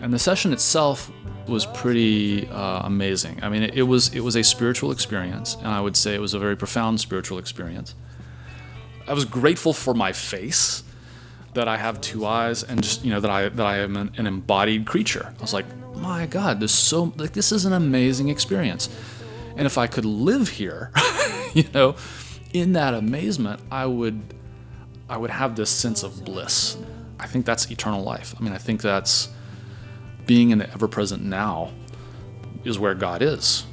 And the session itself was pretty amazing. I mean, it was a spiritual experience, and I would say it was a very profound spiritual experience. I was grateful for my face, that I have two eyes, and just, that I am an embodied creature. I was like, my God, this is an amazing experience. And if I could live here, in that amazement, I would have this sense of bliss. I think that's eternal life. I mean, I think that's being in the ever-present now is where God is.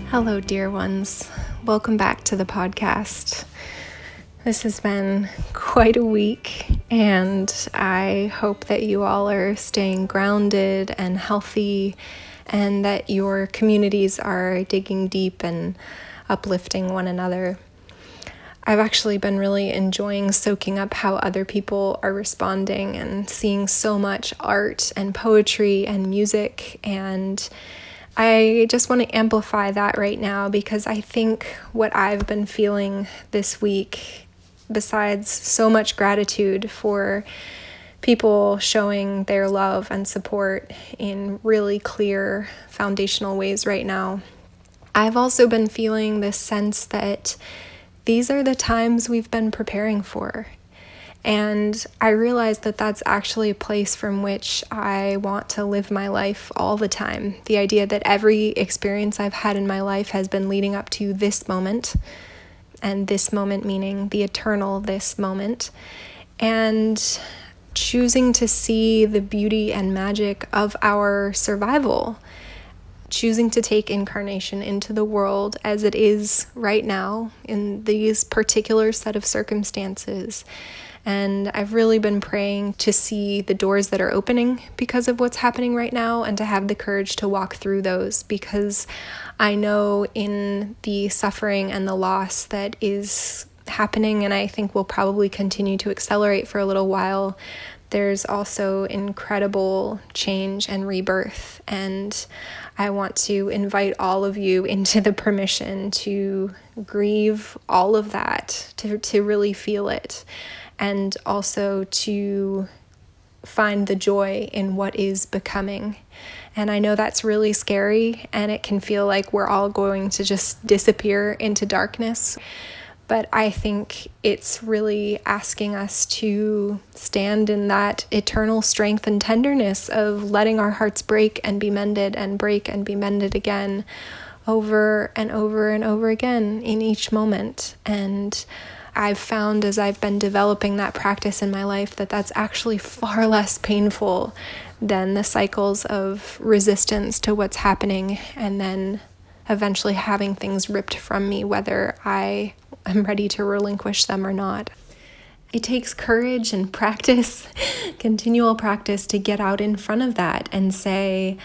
Hello, dear ones. Welcome back to the podcast. This has been quite a week, and I hope that you all are staying grounded and healthy, and that your communities are digging deep and uplifting one another. I've actually been really enjoying soaking up how other people are responding and seeing so much art and poetry and music, and I just want to amplify that right now because I think what I've been feeling this week, besides so much gratitude for people showing their love and support in really clear foundational ways right now, I've also been feeling this sense that these are the times we've been preparing for. And I realize that that's actually a place from which I want to live my life all the time. The idea that every experience I've had in my life has been leading up to this moment, and this moment meaning the eternal this moment, and choosing to see the beauty and magic of our survival, choosing to take incarnation into the world as it is right now in these particular set of circumstances. And I've really been praying to see the doors that are opening because of what's happening right now, and to have the courage to walk through those, because I know in the suffering and the loss that is happening, and I think will probably continue to accelerate for a little while, there's also incredible change and rebirth. And I want to invite all of you into the permission to grieve all of that, to really feel it, and also to find the joy in what is becoming. And I know that's really scary, and it can feel like we're all going to just disappear into darkness. But I think it's really asking us to stand in that eternal strength and tenderness of letting our hearts break and be mended, and break and be mended again, over and over and over again in each moment. And I've found, as I've been developing that practice in my life, that that's actually far less painful than the cycles of resistance to what's happening, and then eventually having things ripped from me, whether I am ready to relinquish them or not. It takes courage and practice, continual practice, to get out in front of that and say,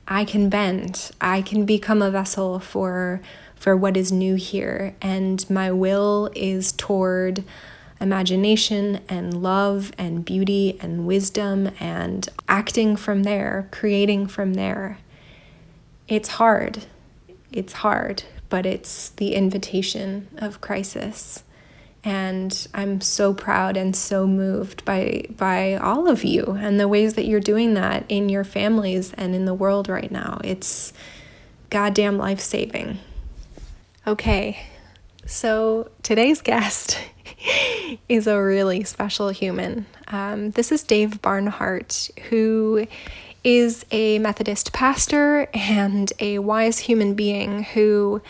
I can bend, I can become a vessel for what is new here, and my will is toward imagination and love and beauty and wisdom, and acting from there, creating from there. It's hard, but it's the invitation of crisis. And I'm so proud and so moved by all of you and the ways that you're doing that in your families and in the world right now. It's goddamn life-saving. Okay, so today's guest is a really special human. This is Dave Barnhart, who is a Methodist pastor and a wise human being who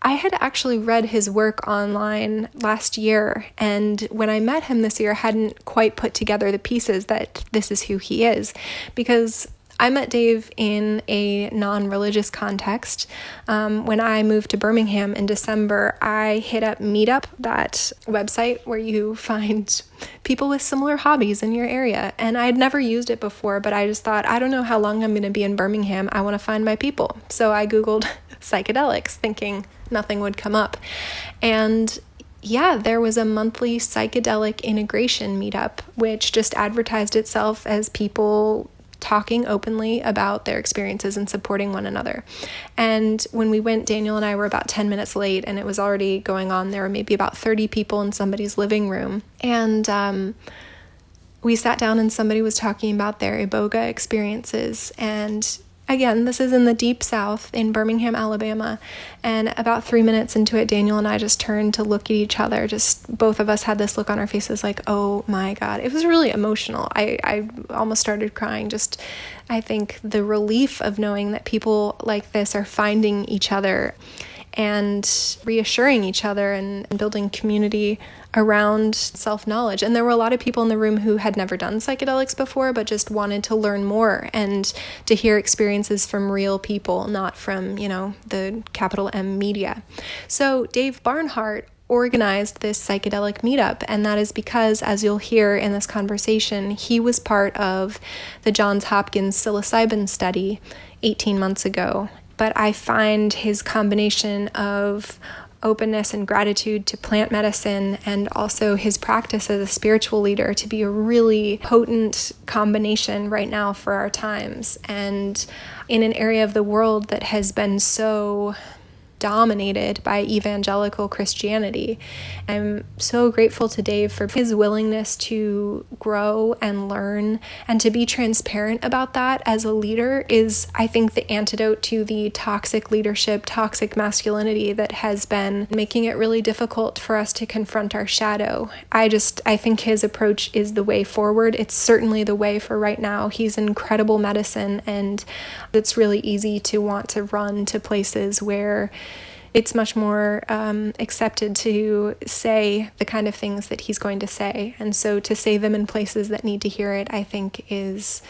I had actually read his work online last year, and when I met him this year, I hadn't quite put together the pieces that this is who he is, because I met Dave in a non-religious context. When I moved to Birmingham in December, I hit up Meetup, that website where you find people with similar hobbies in your area. And I had never used it before, but I just thought, I don't know how long I'm going to be in Birmingham. I want to find my people. So I Googled psychedelics, thinking nothing would come up. And yeah, there was a monthly psychedelic integration meetup, which just advertised itself as people talking openly about their experiences and supporting one another. And when we went, Daniel and I were about 10 minutes late, and it was already going on. There were maybe about 30 people in somebody's living room. And we sat down and somebody was talking about their iboga experiences. And again, this is in the deep South in Birmingham, Alabama. And about 3 minutes into it, Daniel and I just turned to look at each other. Just both of us had this look on our faces like, oh my God. It was really emotional. I almost started crying. Just, I think the relief of knowing that people like this are finding each other and reassuring each other and building community around self-knowledge. And there were a lot of people in the room who had never done psychedelics before, but just wanted to learn more and to hear experiences from real people, not from, the capital M media. So Dave Barnhart organized this psychedelic meetup, and that is because, as you'll hear in this conversation, he was part of the Johns Hopkins psilocybin study 18 months ago. But I find his combination of openness and gratitude to plant medicine and also his practice as a spiritual leader to be a really potent combination right now for our times. And in an area of the world that has been so dominated by evangelical Christianity. I'm so grateful to Dave for his willingness to grow and learn, and to be transparent about that as a leader is, I think, the antidote to the toxic leadership, toxic masculinity that has been making it really difficult for us to confront our shadow. I think his approach is the way forward. It's certainly the way for right now. He's incredible medicine, and it's really easy to want to run to places where it's much more accepted to say the kind of things that he's going to say. And so to say them in places that need to hear it, I think is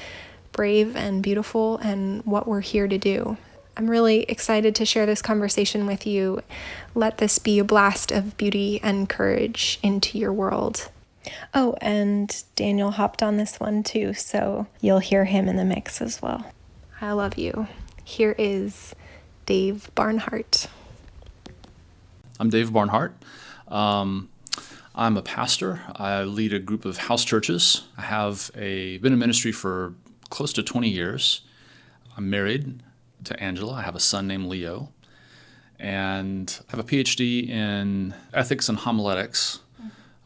brave and beautiful and what we're here to do. I'm really excited to share this conversation with you. Let this be a blast of beauty and courage into your world. Oh, and Daniel hopped on this one too, so you'll hear him in the mix as well. I love you. Here is Dave Barnhart. I'm Dave Barnhart. I'm a pastor. I lead a group of house churches. I have been in ministry for close to 20 years. I'm married to Angela. I have a son named Leo. And I have a PhD in ethics and homiletics.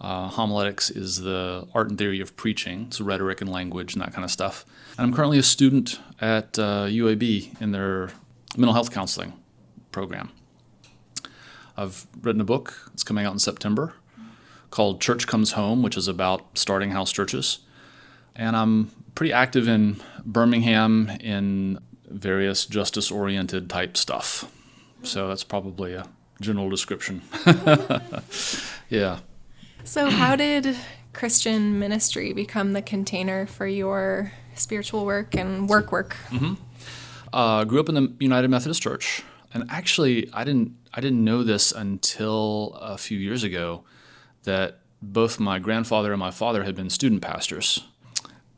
Homiletics is the art and theory of preaching. It's rhetoric and language and that kind of stuff. And I'm currently a student at UAB in their mental health counseling program. I've written a book. It's coming out in September called Church Comes Home, which is about starting house churches. And I'm pretty active in Birmingham in various justice-oriented type stuff. So that's probably a general description. Yeah. So how did Christian ministry become the container for your spiritual work and work? Mm-hmm. Grew up in the United Methodist Church. And actually, I didn't know this until a few years ago, that both my grandfather and my father had been student pastors.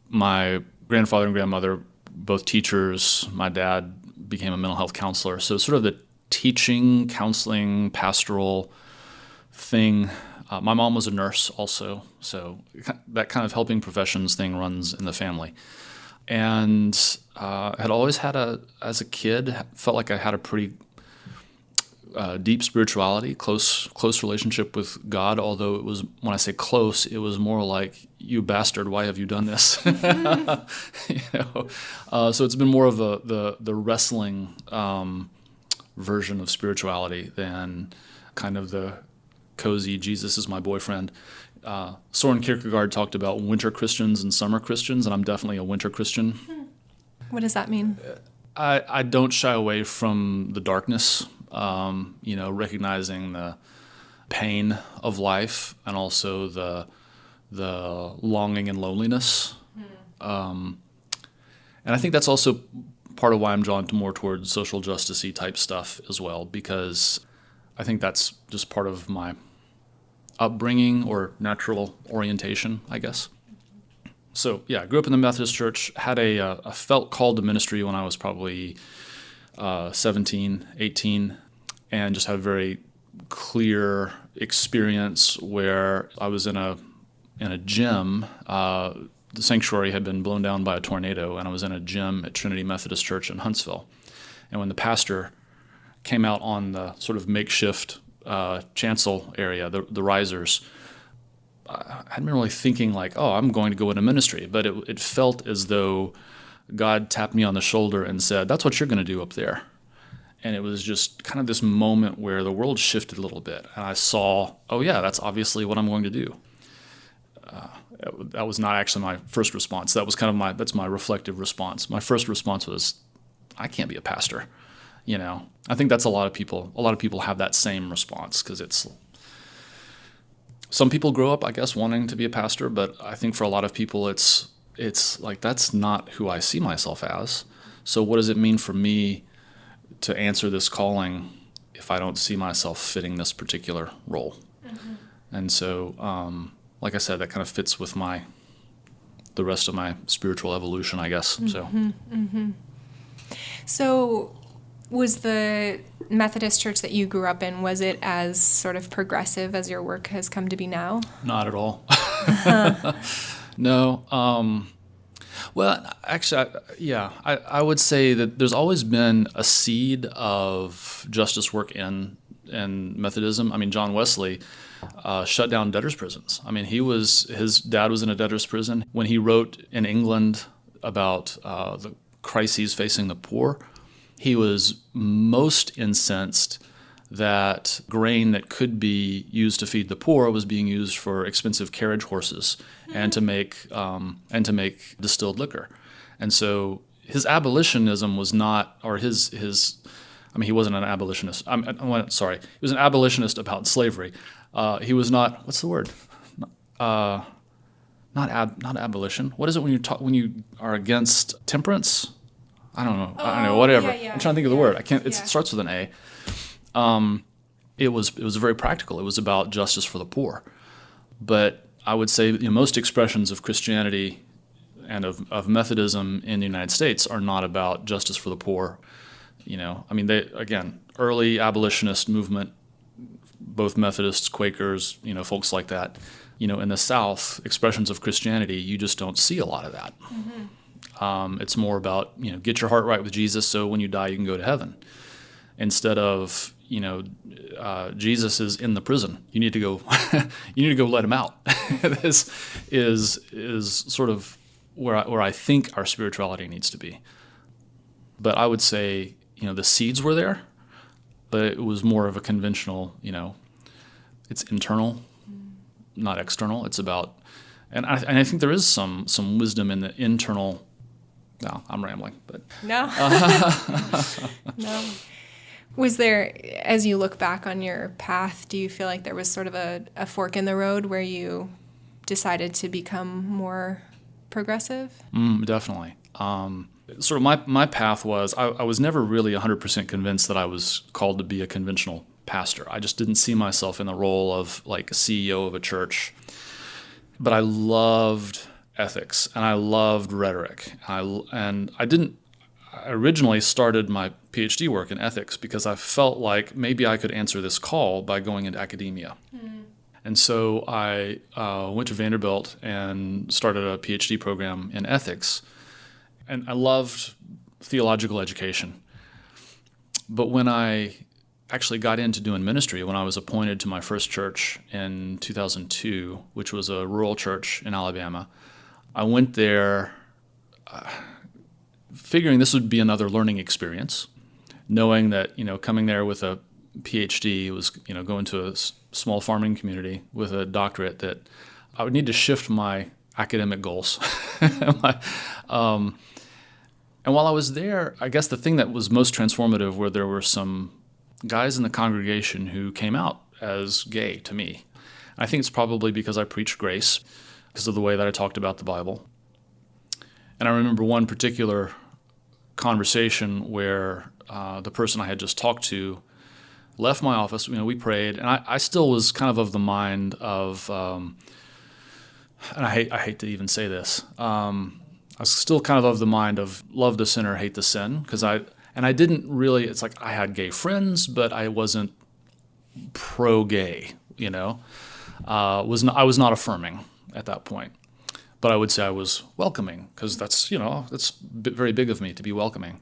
My grandfather and grandmother, both teachers. My dad became a mental health counselor. So sort of the teaching, counseling, pastoral thing. My mom was a nurse also, so that kind of helping professions thing runs in the family. And had always had as a kid, felt like I had a pretty deep spirituality, close relationship with God, although it was, when I say close, it was more like, you bastard, why have you done this? So it's been more of the wrestling version of spirituality than kind of the cozy, Jesus is my boyfriend. Soren Kierkegaard talked about winter Christians and summer Christians, and I'm definitely a winter Christian. What does that mean? I don't shy away from the darkness, recognizing the pain of life and also the longing and loneliness. And I think that's also part of why I'm drawn more towards social justice-y type stuff as well, because I think that's just part of my upbringing or natural orientation, I guess. So yeah, I grew up in the Methodist Church, had a felt called to ministry when I was probably 17, 18, and just had a very clear experience where I was in a gym. The sanctuary had been blown down by a tornado, and I was in a gym at Trinity Methodist Church in Huntsville. And when the pastor came out on the sort of makeshift chancel area, the risers, I hadn't been really thinking like, oh, I'm going to go into ministry, but it felt as though God tapped me on the shoulder and said, that's what you're going to do up there. And it was just kind of this moment where the world shifted a little bit. And I saw, oh yeah, that's obviously what I'm going to do. That was not actually my first response. That was kind of that's my reflective response. My first response was, I can't be a pastor. I think that's a lot of people have that same response, because some people grow up, I guess, wanting to be a pastor, but I think for a lot of people it's like, that's not who I see myself as. So what does it mean for me to answer this calling if I don't see myself fitting this particular role? Mm-hmm. And so, like I said, that kind of fits with the rest of my spiritual evolution, I guess. Mm-hmm. So. Mm-hmm. So was the Methodist church that you grew up in, was it as sort of progressive as your work has come to be now? Not at all. No. Well, actually, I would say that there's always been a seed of justice work in Methodism. I mean, John Wesley shut down debtors' prisons. I mean, his dad was in a debtors' prison. When he wrote in England about the crises facing the poor, he was most incensed that grain that could be used to feed the poor was being used for expensive carriage horses and to make distilled liquor. And so his abolitionism was not, or his he wasn't an abolitionist. Sorry, he was an abolitionist about slavery. He was not. What's the word? Not abolition. What is it when you are against temperance? I don't know. Whatever. Yeah. I'm trying to think of the word. I can't. It starts with an A. It was very practical. It was about justice for the poor. But I would say most expressions of Christianity and of Methodism in the United States are not about justice for the poor. Early abolitionist movement, both Methodists, Quakers, folks like that. In the South, expressions of Christianity, you just don't see a lot of that. Mm-hmm. It's more about, get your heart right with Jesus so when you die you can go to heaven. Instead of, Jesus is in the prison. You need to go let him out. This is sort of where I think our spirituality needs to be. But I would say, the seeds were there, but it was more of a conventional, it's internal, not external. It's about, and I think there is some wisdom in the internal. No, I'm rambling, but no. No. Was there, as you look back on your path, do you feel like there was sort of a fork in the road where you decided to become more progressive? Definitely. Sort of my path was, I was never really 100% convinced that I was called to be a conventional pastor. I just didn't see myself in the role of like a CEO of a church. But I loved ethics and I loved rhetoric. I originally started my PhD work in ethics because I felt like maybe I could answer this call by going into academia. Mm. And so I went to Vanderbilt and started a PhD program in ethics. And I loved theological education. But when I actually got into doing ministry, when I was appointed to my first church in 2002, which was a rural church in Alabama, I went there figuring this would be another learning experience, knowing that, coming there with a PhD was, going to a small farming community with a doctorate, that I would need to shift my academic goals. And while I was there, I guess the thing that was most transformative were there were some guys in the congregation who came out as gay to me. I think it's probably because I preached grace, because of the way that I talked about the Bible. And I remember one particular conversation where the person I had just talked to left my office. We prayed, and I still was kind of the mind of, and I hate to even say this, I was still kind of the mind of love the sinner, hate the sin, because I didn't really. It's like I had gay friends, but I wasn't pro-gay. I was not affirming at that point. But I would say I was welcoming, because that's very big of me to be welcoming.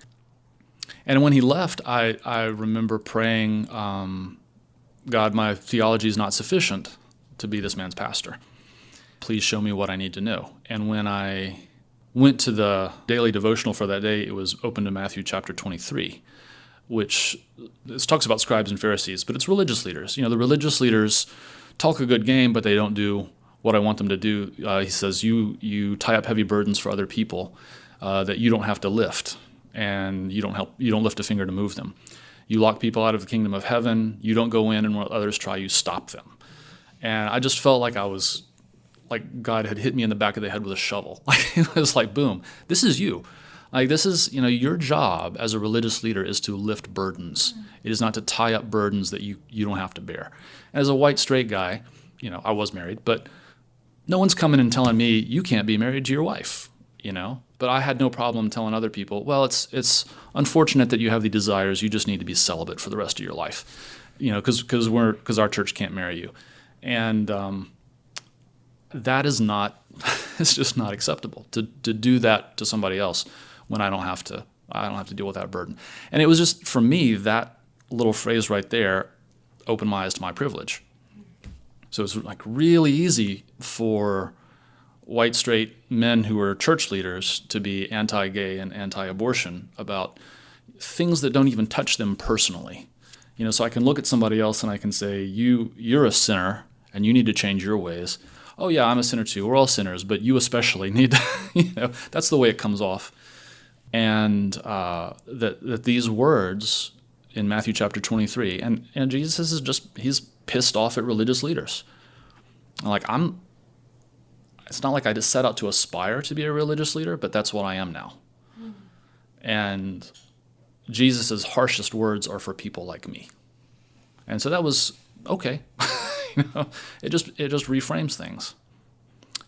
And when he left, I remember praying, God, my theology is not sufficient to be this man's pastor. please show me what I need to know. And when I went to the daily devotional for that day, it was open to Matthew chapter 23, which this talks about scribes and Pharisees, but it's religious leaders. The religious leaders talk a good game, but they don't do what I want them to do. He says, you tie up heavy burdens for other people that you don't have to lift, and you don't lift a finger to move them. You lock people out of the kingdom of heaven. You don't go in, and when others try, you stop them. And I just felt like God had hit me in the back of the head with a shovel. It was like, boom, this is you. This is, your job as a religious leader is to lift burdens. It is not to tie up burdens that you don't have to bear. And as a white straight guy, I was married, but no one's coming and telling me you can't be married to your wife, But I had no problem telling other people, well, it's unfortunate that you have the desires. You just need to be celibate for the rest of your life, because our church can't marry you. And that is not, it's just not acceptable to do that to somebody else when I don't have to deal with that burden. And it was just, for me, that little phrase right there opened my eyes to my privilege. So it's like really easy for white straight men who are church leaders to be anti-gay and anti-abortion about things that don't even touch them personally. So I can look at somebody else and I can say, you're a sinner and you need to change your ways. Oh yeah, I'm a sinner too. We're all sinners, but you especially need to, that's the way it comes off. And that these words in Matthew chapter 23, and Jesus is he's pissed off at religious leaders. It's not like I just set out to aspire to be a religious leader, but that's what I am now. Mm-hmm. And Jesus' harshest words are for people like me. And so that was okay. It just reframes things.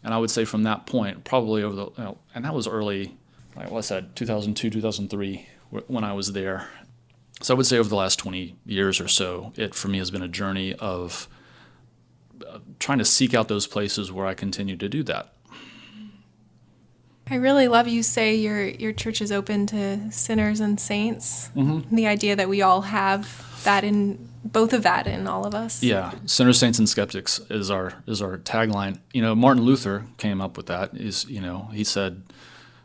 And I would say from that point, probably over the, and that was early, like I said, 2002, 2003, when I was there. So I would say over the last 20 years or so, it for me has been a journey of trying to seek out those places where I continue to do that. I really love you say your church is open to sinners and saints. Mm-hmm. The idea that we all have both of that in all of us. Yeah, sinners, saints, and skeptics is our tagline. Martin Luther came up with that. He said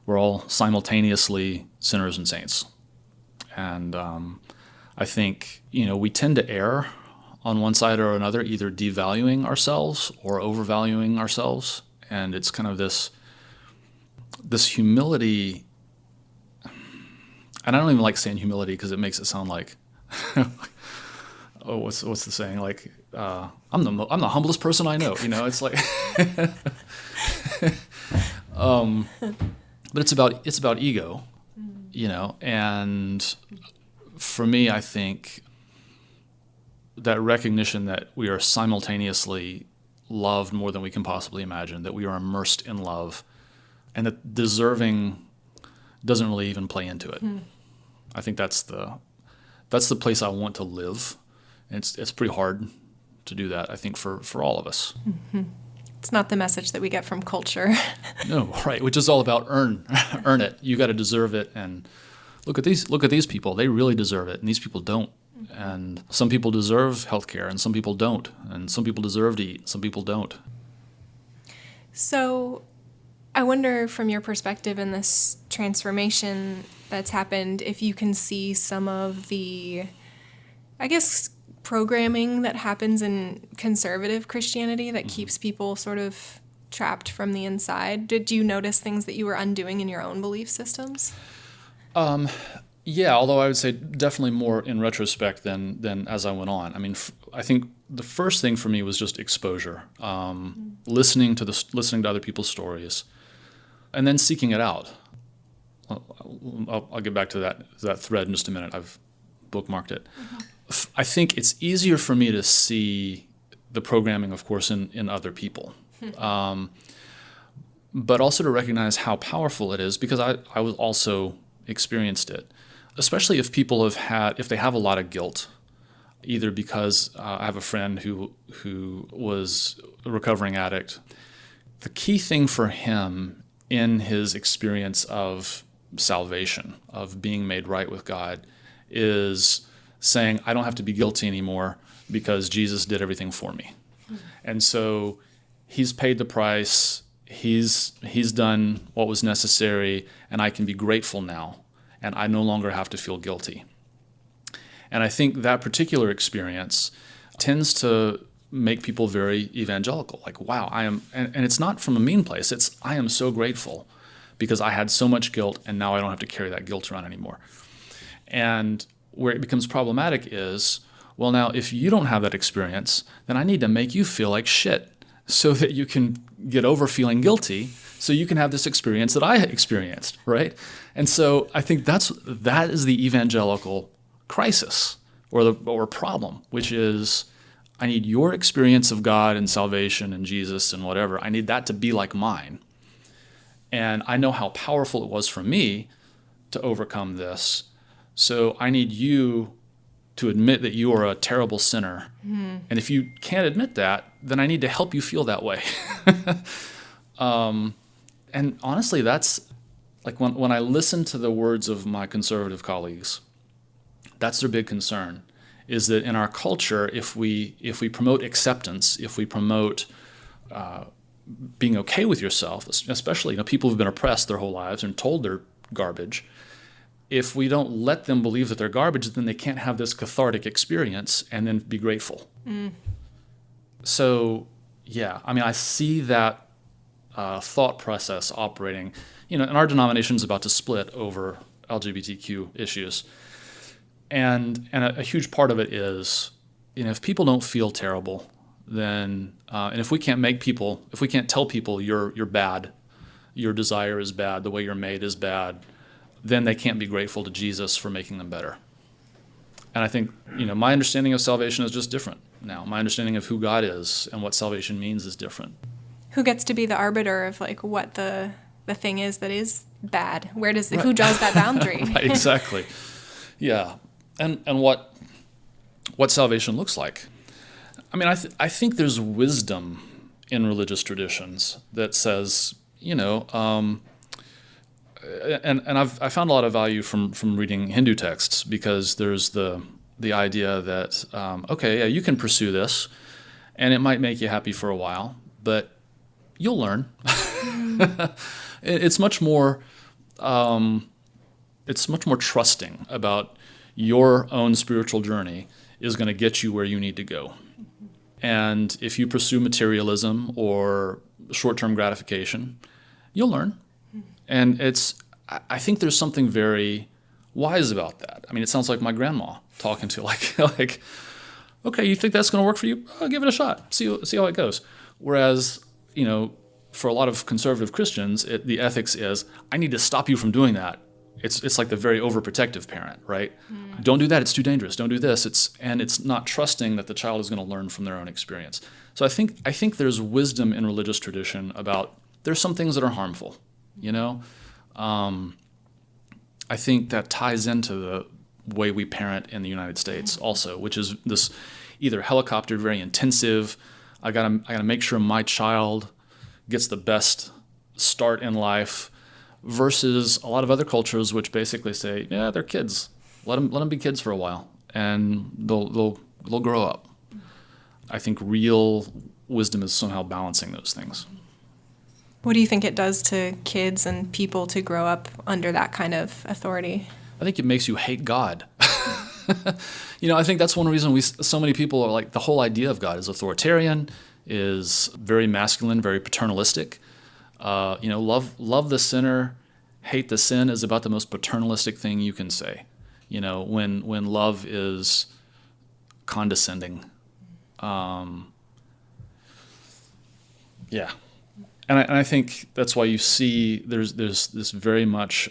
we're all simultaneously sinners and saints, and I think we tend to err on one side or another, either devaluing ourselves or overvaluing ourselves, and it's kind of this humility. And I don't even like saying humility because it makes it sound like, what's the saying? Like, I'm the humblest person I know. It's like, but it's about ego, and for me, I think that recognition that we are simultaneously loved more than we can possibly imagine, that we are immersed in love, and that deserving doesn't really even play into it. I think that's the place I want to live. And it's pretty hard to do that, I think, for all of us. Mm-hmm. It's not the message that we get from culture. No, right, which is all about earn it. You got to deserve it, and look at these people. They really deserve it, and these people don't. And some people deserve health care, and some people don't. And some people deserve to eat, some people don't. So I wonder, from your perspective in this transformation that's happened, if you can see some of the, I guess, programming that happens in conservative Christianity that keeps people sort of trapped from the inside. Did you notice things that you were undoing in your own belief systems? Yeah, although I would say definitely more in retrospect than as I went on. I mean, I think the first thing for me was just exposure, listening to other people's stories, and then seeking it out. I'll get back to that thread in just a minute. I've bookmarked it. Mm-hmm. I think it's easier for me to see the programming, of course, in other people, but also to recognize how powerful it is, because I was also experienced it, especially if people if they have a lot of guilt, either because I have a friend who was a recovering addict. The key thing for him in his experience of salvation, of being made right with God, is saying, I don't have to be guilty anymore because Jesus did everything for me. Mm-hmm. And so he's paid the price, he's done what was necessary, and I can be grateful now, and I no longer have to feel guilty. And I think that particular experience tends to make people very evangelical. Like, wow, I am, and it's not from a mean place. It's, I am so grateful because I had so much guilt and now I don't have to carry that guilt around anymore. And where it becomes problematic is, well, now if you don't have that experience, then I need to make you feel like shit so that you can get over feeling guilty, so you can have this experience that I experienced, right? And so I think that is the evangelical crisis or problem, which is, I need your experience of God and salvation and Jesus and whatever. I need that to be like mine. And I know how powerful it was for me to overcome this. So I need you to admit that you are a terrible sinner. And if you can't admit that, then I need to help you feel that way. And honestly, that's like when I listen to the words of my conservative colleagues, that's their big concern, is that in our culture, if we promote acceptance, if we promote being okay with yourself, especially people who've been oppressed their whole lives and told they're garbage, if we don't let them believe that they're garbage, then they can't have this cathartic experience and then be grateful. So, yeah, I mean, I see that thought process operating. And our denomination is about to split over LGBTQ issues. And a huge part of it is, if people don't feel terrible, then and if we can't tell people you're bad, your desire is bad, the way you're made is bad, then they can't be grateful to Jesus for making them better. And I think, my understanding of salvation is just different now. My understanding of who God is and what salvation means is different. Who gets to be the arbiter of what the thing is that is bad? Who draws that boundary? Right, exactly. Yeah. And what salvation looks like. I mean, I think there's wisdom in religious traditions that says, and I found a lot of value from reading Hindu texts, because there's the idea that you can pursue this, and it might make you happy for a while, but you'll learn. It's much more trusting about your own spiritual journey is going to get you where you need to go. And if you pursue materialism or short-term gratification, you'll learn. And I think there's something very wise about that. I mean, it sounds like my grandma talking to like, okay, you think that's going to work for you? Oh, give it a shot. See how it goes. Whereas, for a lot of conservative Christians, the ethics is, I need to stop you from doing that. It's like the very overprotective parent, right? Don't do that. It's too dangerous. Don't do this. It's not trusting that the child is going to learn from their own experience. So I think there's wisdom in religious tradition about there's some things that are harmful, I think that ties into the way we parent in the United States also, which is this either helicopter, very intensive. I gotta make sure my child gets the best start in life, versus a lot of other cultures which basically say, yeah, they're kids. Let them be kids for a while, and they'll grow up. I think real wisdom is somehow balancing those things. What do you think it does to kids and people to grow up under that kind of authority? I think it makes you hate God. I think that's one reason so many people are like, the whole idea of God is authoritarian, is very masculine, very paternalistic. Love the sinner, hate the sin is about the most paternalistic thing you can say. When love is condescending. Yeah. And I think that's why you see there's this very much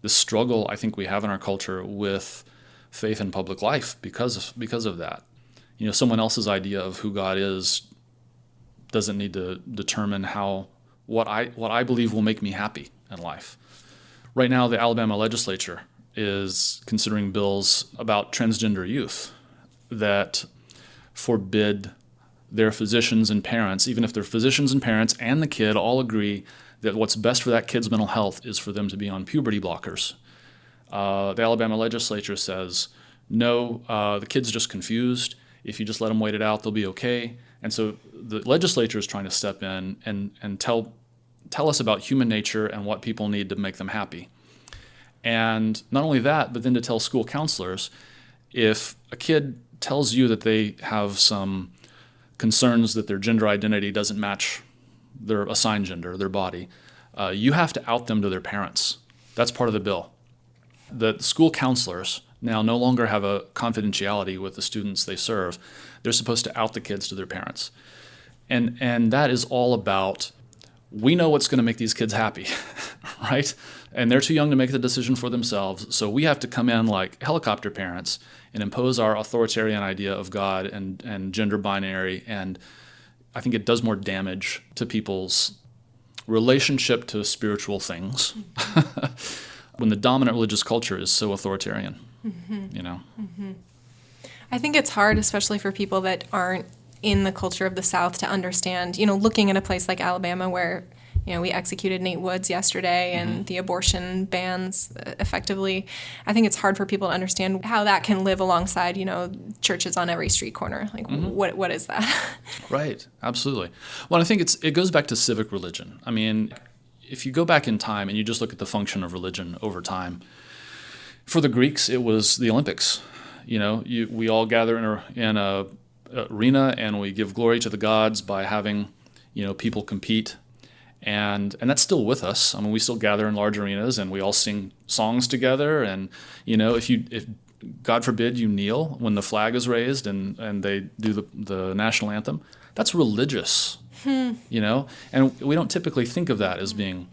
this struggle I think we have in our culture with faith in public life because of that. Someone else's idea of who God is doesn't need to determine what I believe will make me happy in life. Right now, the Alabama legislature is considering bills about transgender youth that forbid their physicians and parents, even if their physicians and parents and the kid all agree that what's best for that kid's mental health is for them to be on puberty blockers. The Alabama legislature says, no, the kid's just confused. If you just let them wait it out, they'll be okay. And so the legislature is trying to step in and tell us about human nature and what people need to make them happy. And not only that, but then to tell school counselors, if a kid tells you that they have some concerns that their gender identity doesn't match their assigned gender, their body, you have to out them to their parents. That's part of the bill. The school counselors now no longer have a confidentiality with the students they serve. They're supposed to out the kids to their parents. And that is all about, we know what's going to make these kids happy, right? And they're too young to make the decision for themselves. So we have to come in like helicopter parents and impose our authoritarian idea of God and gender binary. And I think it does more damage to people's relationship to spiritual things when the dominant religious culture is so authoritarian, you know? I think it's hard, especially for people that aren't in the culture of the South, to understand, looking at a place like Alabama where, we executed Nate Woods yesterday and the abortion bans effectively. I think it's hard for people to understand how that can live alongside, churches on every street corner. Like, what is that? Right, absolutely. Well, I think it goes back to civic religion. I mean, if you go back in time and you just look at the function of religion over time, for the Greeks, it was the Olympics. We all gather in a arena and we give glory to the gods by having, people compete. And that's still with us. I mean, we still gather in large arenas and we all sing songs together. And, if God forbid you kneel when the flag is raised and they do the national anthem, that's religious, And we don't typically think of that as being,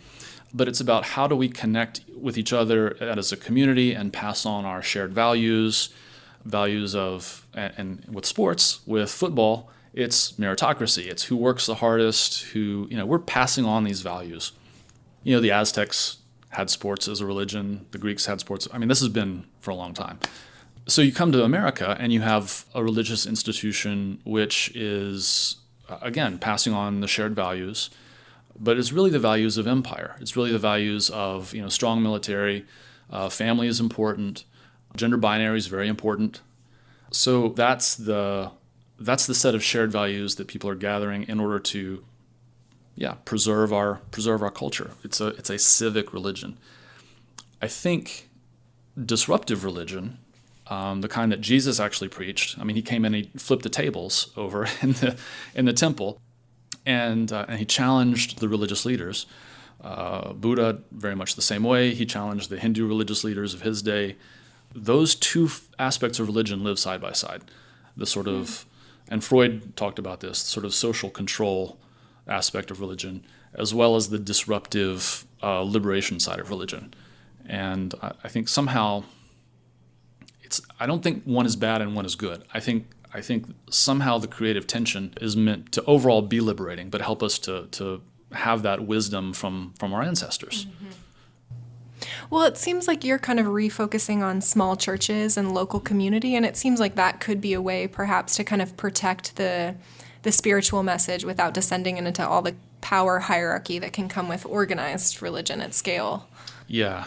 but it's about how do we connect with each other as a community and pass on our shared values of, and with sports, with football, it's meritocracy. It's who works the hardest, we're passing on these values. The Aztecs had sports as a religion. The Greeks had sports. I mean, this has been for a long time. So you come to America and you have a religious institution which is, again, passing on the shared values, but it's really the values of empire. It's really the values of, strong military, family is important, gender binary is very important. So that's the set of shared values that people are gathering in order to, preserve our culture. It's a civic religion. I think disruptive religion, the kind that Jesus actually preached. I mean, he came in and he flipped the tables over in the temple, and he challenged the religious leaders. Buddha, very much the same way. He challenged the Hindu religious leaders of his day. Those two aspects of religion live side by side. The sort of, and Freud talked about this, sort of social control aspect of religion, as well as the disruptive liberation side of religion. And I think somehow I don't think one is bad and one is good. I think somehow the creative tension is meant to overall be liberating, but help us to have that wisdom from our ancestors. Well, it seems like you're kind of refocusing on small churches and local community, and it seems like that could be a way perhaps to kind of protect the spiritual message without descending into all the power hierarchy that can come with organized religion at scale. Yeah.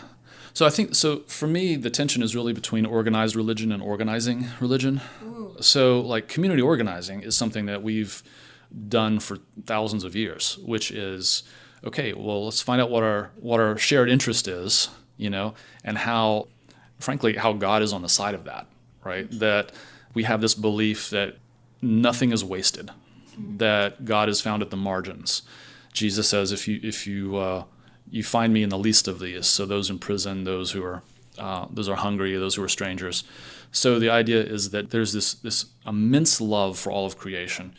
So for me, the tension is really between organized religion and organizing religion. Ooh. So like community organizing is something that we've done for thousands of years, which is, okay, well, let's find out what our shared interest is, and how God is on the side of that, right? That we have this belief that nothing is wasted, that God is found at the margins. Jesus says, if you find me in the least of these, so those in prison, those are hungry, those who are strangers. So the idea is that there's this immense love for all of creation.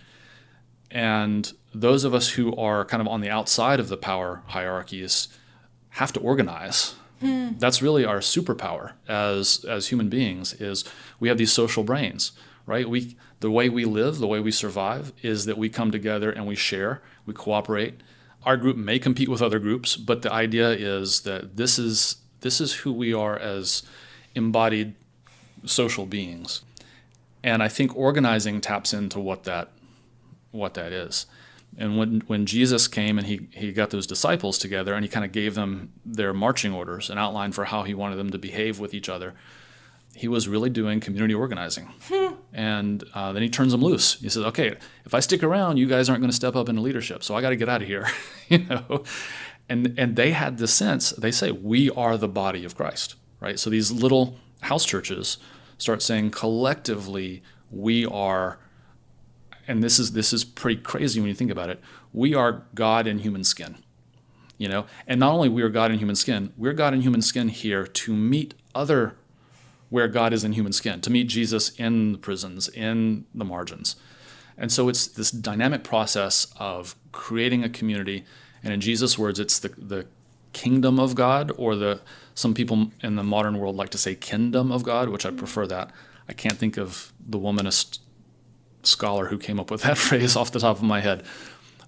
And those of us who are kind of on the outside of the power hierarchies have to organize. That's really our superpower as human beings, is we have these social brains, right? The way we live, the way we survive is that we come together and we share, we cooperate. Our group may compete with other groups, but the idea is that this is who we are as embodied social beings. And I think organizing taps into what that is. And when Jesus came and he got those disciples together and he kind of gave them their marching orders, an outline for how he wanted them to behave with each other, he was really doing community organizing. And then he turns them loose. He says, okay, if I stick around, you guys aren't going to step up into leadership, so I got to get out of here. And they had this sense, they say, we are the body of Christ, right? So these little house churches start saying collectively, we are, and this is pretty crazy when you think about it, we are God in human skin. And not only we are God in human skin, we're God in human skin here to meet other where God is in human skin, to meet Jesus in the prisons, in the margins. And so it's this dynamic process of creating a community, and in Jesus' words, it's the kingdom of God, or some people in the modern world like to say kingdom of God, which I prefer that. I can't think of the womanist scholar who came up with that phrase off the top of my head.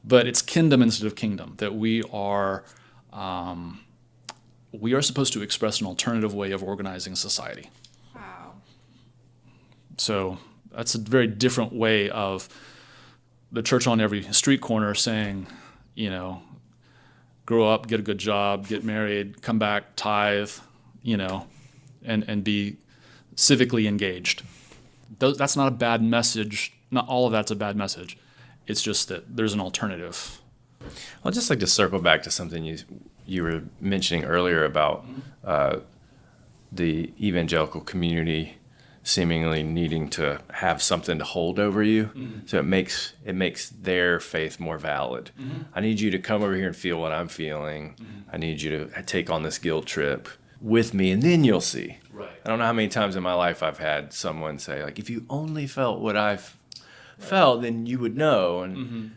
But it's kingdom instead of kingdom, that we are supposed to express an alternative way of organizing society. Wow. So that's a very different way of the church on every street corner saying, grow up, get a good job, get married, come back, tithe, and be civically engaged. That's not a bad message. Not all of that's a bad message. It's just that there's an alternative. I'd just like to circle back to something you were mentioning earlier about the evangelical community seemingly needing to have something to hold over you, so it makes their faith more valid. I need you to come over here and feel what I'm feeling. I need you to take on this guilt trip with me, and then you'll see. Right. I don't know how many times in my life I've had someone say, like, if you only felt what I've felt, then you would know. And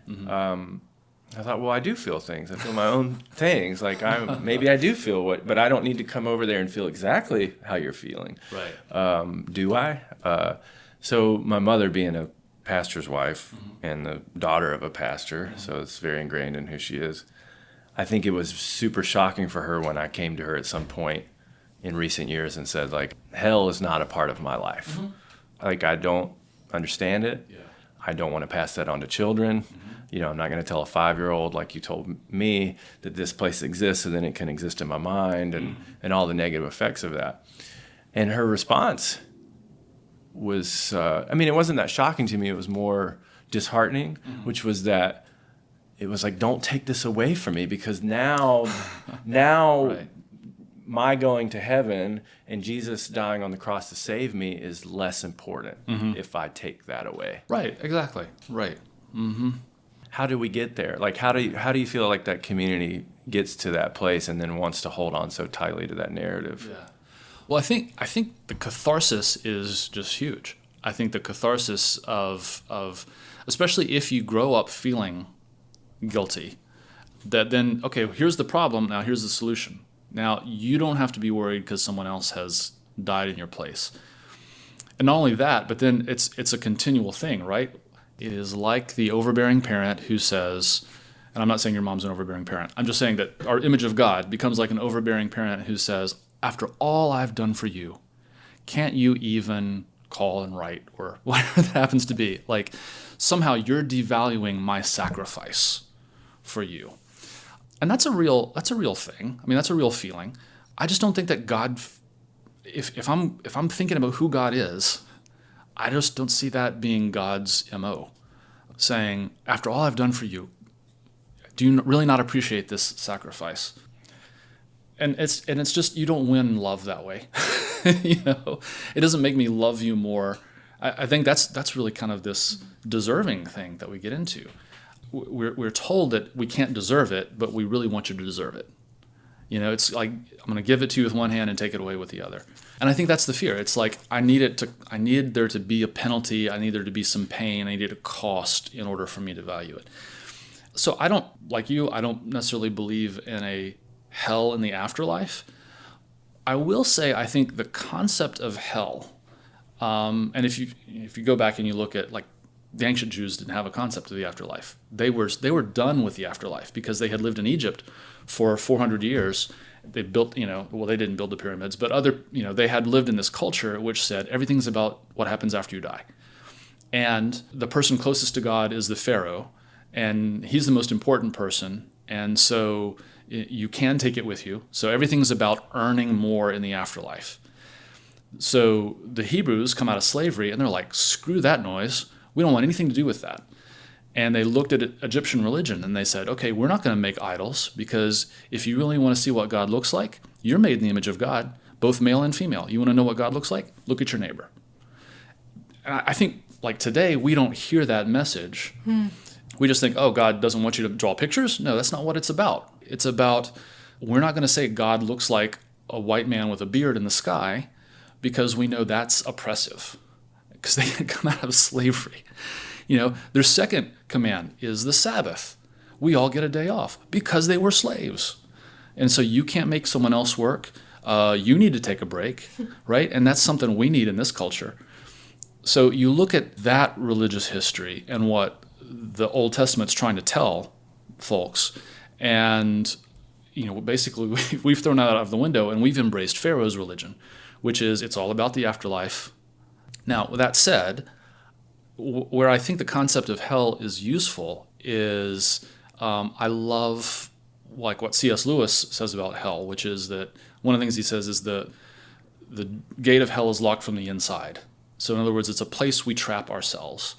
I thought, well, I do feel things. I feel my own things. Like maybe I do feel but I don't need to come over there and feel exactly how you're feeling. Right. Do I? So my mother being a pastor's wife and the daughter of a pastor, so it's very ingrained in who she is. I think it was super shocking for her when I came to her at some point in recent years and said, like, hell is not a part of my life. Like, I don't understand it. Yeah. I don't want to pass that on to children. I'm not going to tell a 5-year-old, like you told me, that this place exists, and then it can exist in my mind, and all the negative effects of that. And her response was, it wasn't that shocking to me. It was more disheartening, which was that it was like, don't take this away from me, because now Right. my going to heaven and Jesus dying on the cross to save me is less important if I take that away. Right, exactly. Right. How do we get there? Like, how do you feel like that community gets to that place and then wants to hold on so tightly to that narrative? Yeah. Well, I think the catharsis is just huge. I think the catharsis of especially if you grow up feeling guilty, that then, okay, here's the problem, now here's the solution. Now, you don't have to be worried because someone else has died in your place. And not only that, but then it's a continual thing, right? It is like the overbearing parent who says, and I'm not saying your mom's an overbearing parent, I'm just saying that our image of God becomes like an overbearing parent who says, after all I've done for you, can't you even call and write, or whatever that happens to be? Like, somehow you're devaluing my sacrifice for you. And that's a real thing. I mean, that's a real feeling. I just don't think that God, if I'm thinking about who God is, I just don't see that being God's MO. Saying, after all I've done for you, do you really not appreciate this sacrifice? And it's just, you don't win love that way. It doesn't make me love you more. I think that's really kind of this deserving thing that we get into. We're told that we can't deserve it, but we really want you to deserve it. It's like, I'm going to give it to you with one hand and take it away with the other. And I think that's the fear. It's like, I need there to be a penalty. I need there to be some pain. I need a cost in order for me to value it. So I don't necessarily believe in a hell in the afterlife. I will say, I think the concept of hell, and if you go back and you look at, like, the ancient Jews didn't have a concept of the afterlife. They were done with the afterlife because they had lived in Egypt for 400 years. They built, they didn't build the pyramids, but they had lived in this culture which said everything's about what happens after you die. And the person closest to God is the Pharaoh, and he's the most important person. And so you can take it with you. So everything's about earning more in the afterlife. So the Hebrews come out of slavery and they're like, screw that noise. We don't want anything to do with that. And they looked at Egyptian religion and they said, okay, we're not going to make idols, because if you really want to see what God looks like, you're made in the image of God, both male and female. You want to know what God looks like? Look at your neighbor. And I think like today, we don't hear that message. We just think, oh, God doesn't want you to draw pictures. No, that's not what it's about. It's about, we're not going to say God looks like a white man with a beard in the sky, because we know that's oppressive, because they had come out of slavery. Their second command is the Sabbath. We all get a day off because they were slaves. And so you can't make someone else work. You need to take a break, right? And that's something we need in this culture. So you look at that religious history and what the Old Testament's trying to tell folks, and basically we've thrown that out of the window and we've embraced Pharaoh's religion, which is it's all about the afterlife. Now, with that said, where I think the concept of hell is useful is I love like what C.S. Lewis says about hell, which is that one of the things he says is the gate of hell is locked from the inside. So in other words, it's a place we trap ourselves.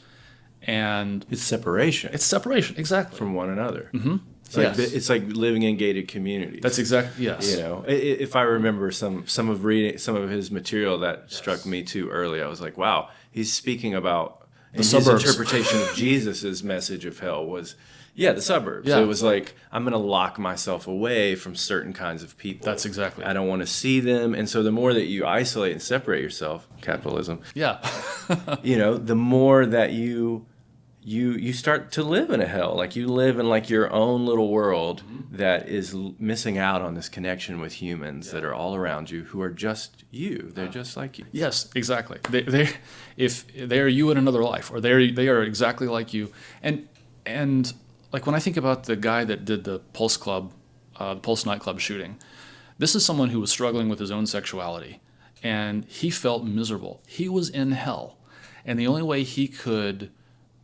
And it's separation. It's separation, exactly. From one another. Mm-hmm. It's like living in gated communities. That's exactly, yes. If I remember some of his material that struck me too early, I was like, wow, he's speaking about his interpretation of Jesus's message of hell was, the suburbs. Yeah. It was like, I'm going to lock myself away from certain kinds of people. That's exactly. I don't want to see them. And so the more that you isolate and separate yourself, capitalism, the more that you start to live in a hell. Like you live in like your own little world that is missing out on this connection with humans that are all around you who are just you. They're just like you. Yes, exactly. If they're you in another life, or they are exactly like you. And like when I think about the guy that did the Pulse nightclub shooting, this is someone who was struggling with his own sexuality, and he felt miserable. He was in hell, and the only way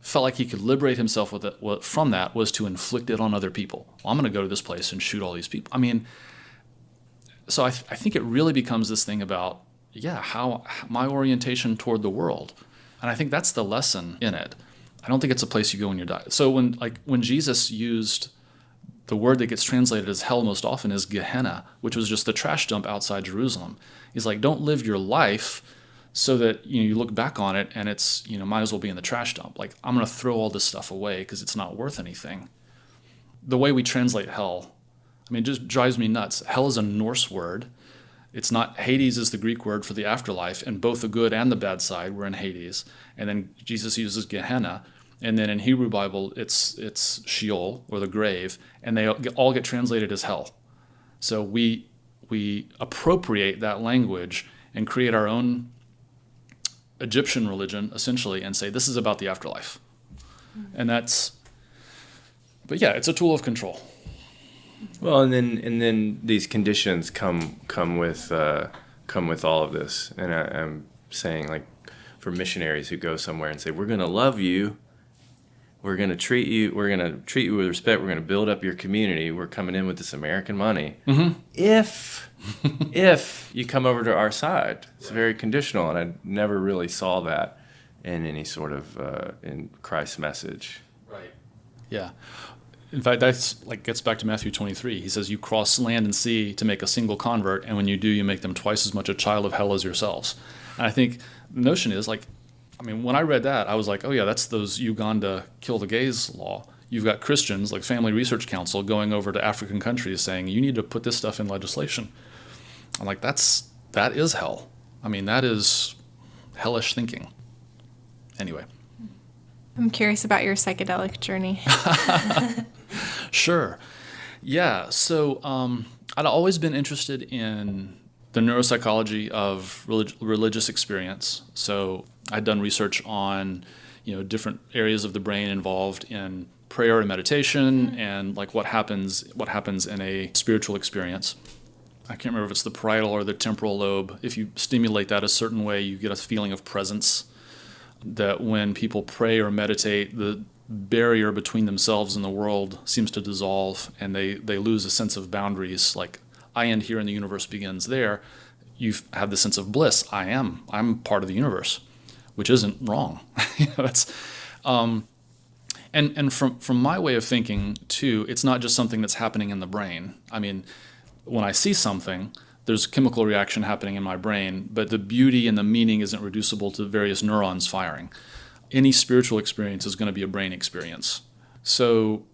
felt like he could liberate himself from that was to inflict it on other people. Well, I'm going to go to this place and shoot all these people. I mean, so I think it really becomes this thing about, how my orientation toward the world. And I think that's the lesson in it. I don't think it's a place you go when you're dying. So when Jesus used the word that gets translated as hell most often is Gehenna, which was just the trash dump outside Jerusalem. He's like, don't live your life so that you look back on it and it's might as well be in the trash dump. Like, I'm going to throw all this stuff away because it's not worth anything. The way we translate hell, I mean, it just drives me nuts. Hell is a Norse word. It's not. Hades is the Greek word for the afterlife, and both the good and the bad side were in Hades. And then Jesus uses Gehenna, and then in Hebrew Bible it's Sheol, or the grave, and they all get translated as hell. So we appropriate that language and create our own Egyptian religion, essentially, and say this is about the afterlife. And it's a tool of control. Well, and then these conditions come with all of this, and I'm saying, like, for missionaries who go somewhere and say, we're going to love you, we're going to treat you with respect, we're going to build up your community, we're coming in with this American money. Mm-hmm. If you come over to our side, it's very conditional, and I never really saw that in any sort of in Christ's message. Right. Yeah. In fact, that's gets back to Matthew 23. He says, you cross land and sea to make a single convert, and when you do, you make them twice as much a child of hell as yourselves. And I think the notion is, when I read that, I was like, oh yeah, that's those Uganda kill the gays law. You've got Christians, like Family Research Council, going over to African countries saying, you need to put this stuff in legislation. I'm like, that is hell. I mean, that is hellish thinking. Anyway. I'm curious about your psychedelic journey. Sure. Yeah. So I'd always been interested in the neuropsychology of religious experience. So I'd done research on, different areas of the brain involved in prayer and meditation, and what happens in a spiritual experience. I can't remember if it's the parietal or the temporal lobe. If you stimulate that a certain way, you get a feeling of presence. That when people pray or meditate, the barrier between themselves and the world seems to dissolve, and they lose a sense of boundaries. Like, I end here and the universe begins there. you have the sense of bliss. I'm part of the universe, which isn't wrong. That's, and from my way of thinking too, it's not just something that's happening in the brain. I mean, when I see something, there's a chemical reaction happening in my brain, but the beauty and the meaning isn't reducible to various neurons firing. Any spiritual experience is going to be a brain experience. So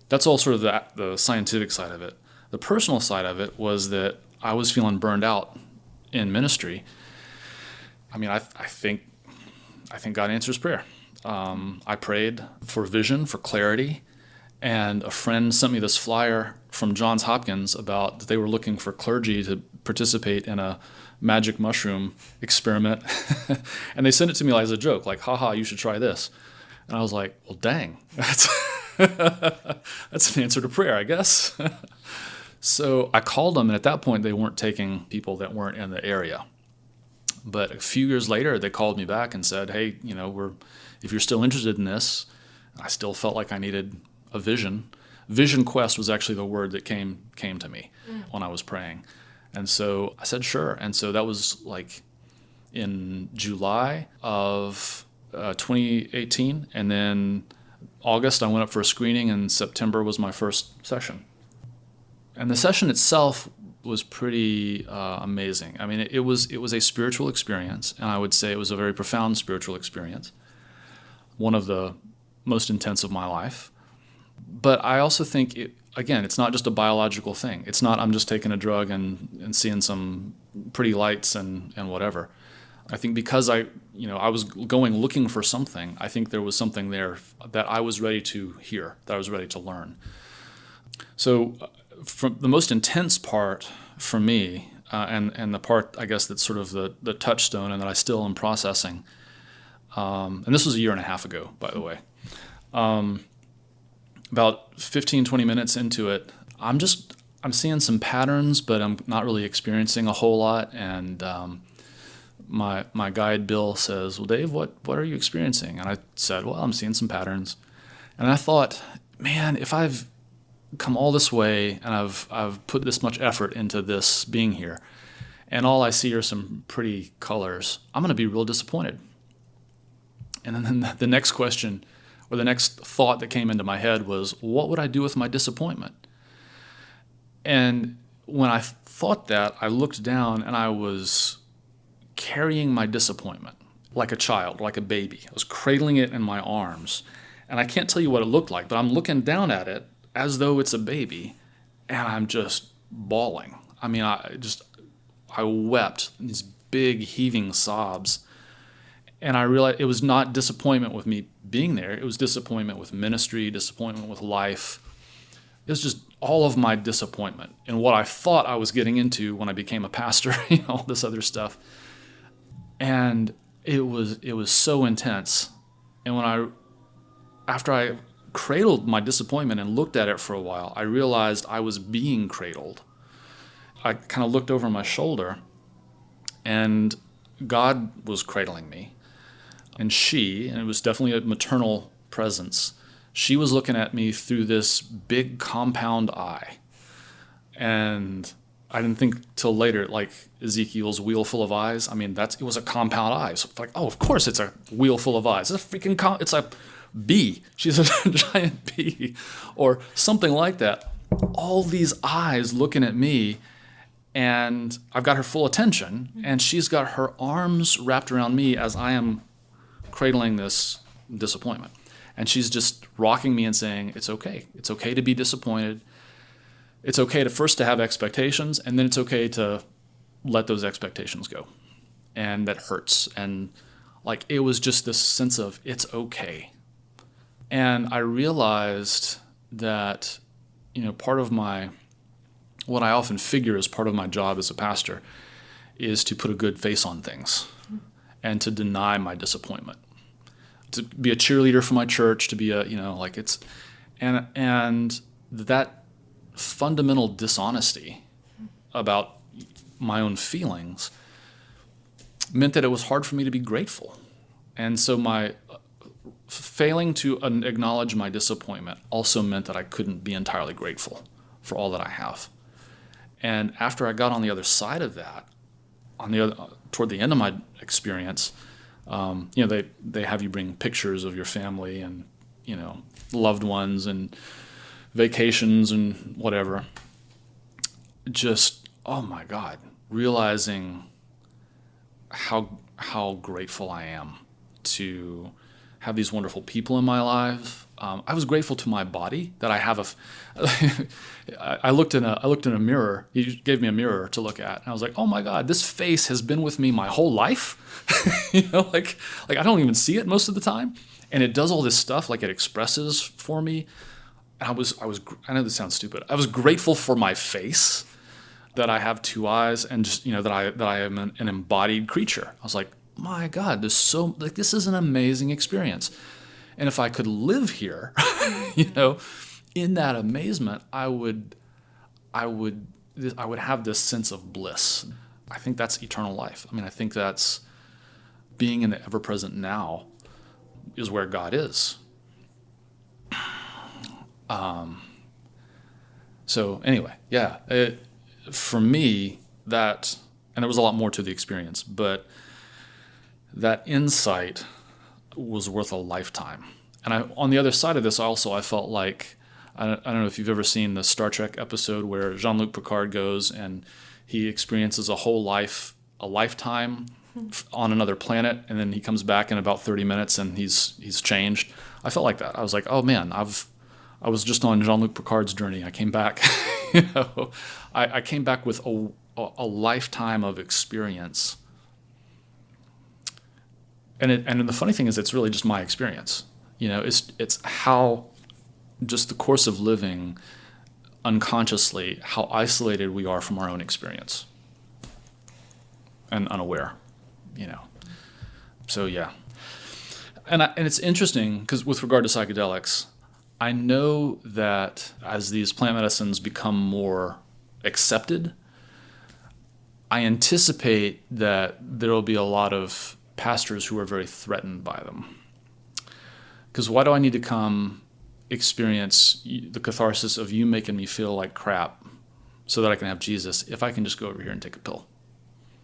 that's all sort of the scientific side of it. The personal side of it was that I was feeling burned out in ministry. I mean, I think God answers prayer. I prayed for vision, for clarity, and a friend sent me this flyer from Johns Hopkins about that they were looking for clergy to participate in a magic mushroom experiment. And they sent it to me as a joke, like, haha, you should try this. And I was like, well, dang, that's an answer to prayer, I guess. So I called them, and at that point, they weren't taking people that weren't in the area. But a few years later, they called me back and said, hey, if you're still interested in this, I still felt like I needed a vision. Vision quest was actually the word that came to me when I was praying. And so I said, sure. And so that was like in July of 2018. And then August, I went up for a screening, and September was my first session. And the session itself was pretty amazing. I mean, it was a spiritual experience, and I would say it was a very profound spiritual experience, one of the most intense of my life. But I also think, it's not just a biological thing. It's not I'm just taking a drug and seeing some pretty lights and whatever. I think because I was going looking for something, I think there was something there that I was ready to hear, that I was ready to learn. So from the most intense part for me, and the part, I guess, that's sort of the touchstone and that I still am processing, and this was a year and a half ago, by the way, about 15, 20 minutes into it, I'm seeing some patterns, but I'm not really experiencing a whole lot. And my guide, Bill, says, well, Dave, what are you experiencing? And I said, well, I'm seeing some patterns. And I thought, man, if I've come all this way and I've put this much effort into this being here, and all I see are some pretty colors, I'm going to be real disappointed. And then the next question, or the next thought that came into my head was, what would I do with my disappointment? And when I thought that, I looked down and I was carrying my disappointment like a child, like a baby. I was cradling it in my arms. And I can't tell you what it looked like, but I'm looking down at it as though it's a baby, and I'm just bawling. I mean, I wept in these big heaving sobs. And I realized it was not disappointment with me being there. It was disappointment with ministry, disappointment with life. It was just all of my disappointment in what I thought I was getting into when I became a pastor, all this other stuff. And it was so intense. And after I cradled my disappointment and looked at it for a while, I realized I was being cradled. I kind of looked over my shoulder, and God was cradling me. And it was definitely a maternal presence, she was looking at me through this big compound eye. And I didn't think till later, like Ezekiel's wheel full of eyes. I mean, it was a compound eye. So like, oh, of course it's a wheel full of eyes. It's a freaking it's a bee. She's a giant bee or something like that. All these eyes looking at me, and I've got her full attention, and she's got her arms wrapped around me as I am cradling this disappointment. And she's just rocking me and saying, it's okay. It's okay to be disappointed. It's okay to have expectations, and then it's okay to let those expectations go. And that hurts. And like, it was just this sense of, it's okay. And I realized that, part of what I often figure as part of my job as a pastor is to put a good face on things and to deny my disappointment, to be a cheerleader for my church, to be and that fundamental dishonesty about my own feelings meant that it was hard for me to be grateful. And so my failing to acknowledge my disappointment also meant that I couldn't be entirely grateful for all that I have. And after I got on the other side of that, on the other, toward the end of my experience, they have you bring pictures of your family and, loved ones and vacations and whatever. Just, oh my God, realizing how grateful I am to have these wonderful people in my life. I was grateful to my body that I have I looked in a mirror. He gave me a mirror to look at, and I was like, "Oh my God, this face has been with me my whole life." Like I don't even see it most of the time, and it does all this stuff. Like it expresses for me. And I know this sounds stupid. I was grateful for my face, that I have two eyes, and just that I am an embodied creature. I was like, my God, this is an amazing experience. And if I could live here, in that amazement, I would have this sense of bliss. I think that's eternal life. I mean, I think that's being in the ever-present now is where God is. So anyway, yeah, for me, and there was a lot more to the experience, but that insight was worth a lifetime. And on the other side of this, I felt like, I don't know if you've ever seen the Star Trek episode where Jean-Luc Picard goes and he experiences a lifetime on another planet, and then he comes back in about 30 minutes and he's changed. I felt like that. I was like, oh man, I was just on Jean-Luc Picard's journey. I came back, I came back with a lifetime of experience. And the funny thing is, it's really just my experience. It's how just the course of living unconsciously, how isolated we are from our own experience and unaware, So yeah. And it's interesting because with regard to psychedelics, I know that as these plant medicines become more accepted, I anticipate that there will be a lot of pastors who are very threatened by them. Because why do I need to come experience the catharsis of you making me feel like crap so that I can have Jesus if I can just go over here and take a pill?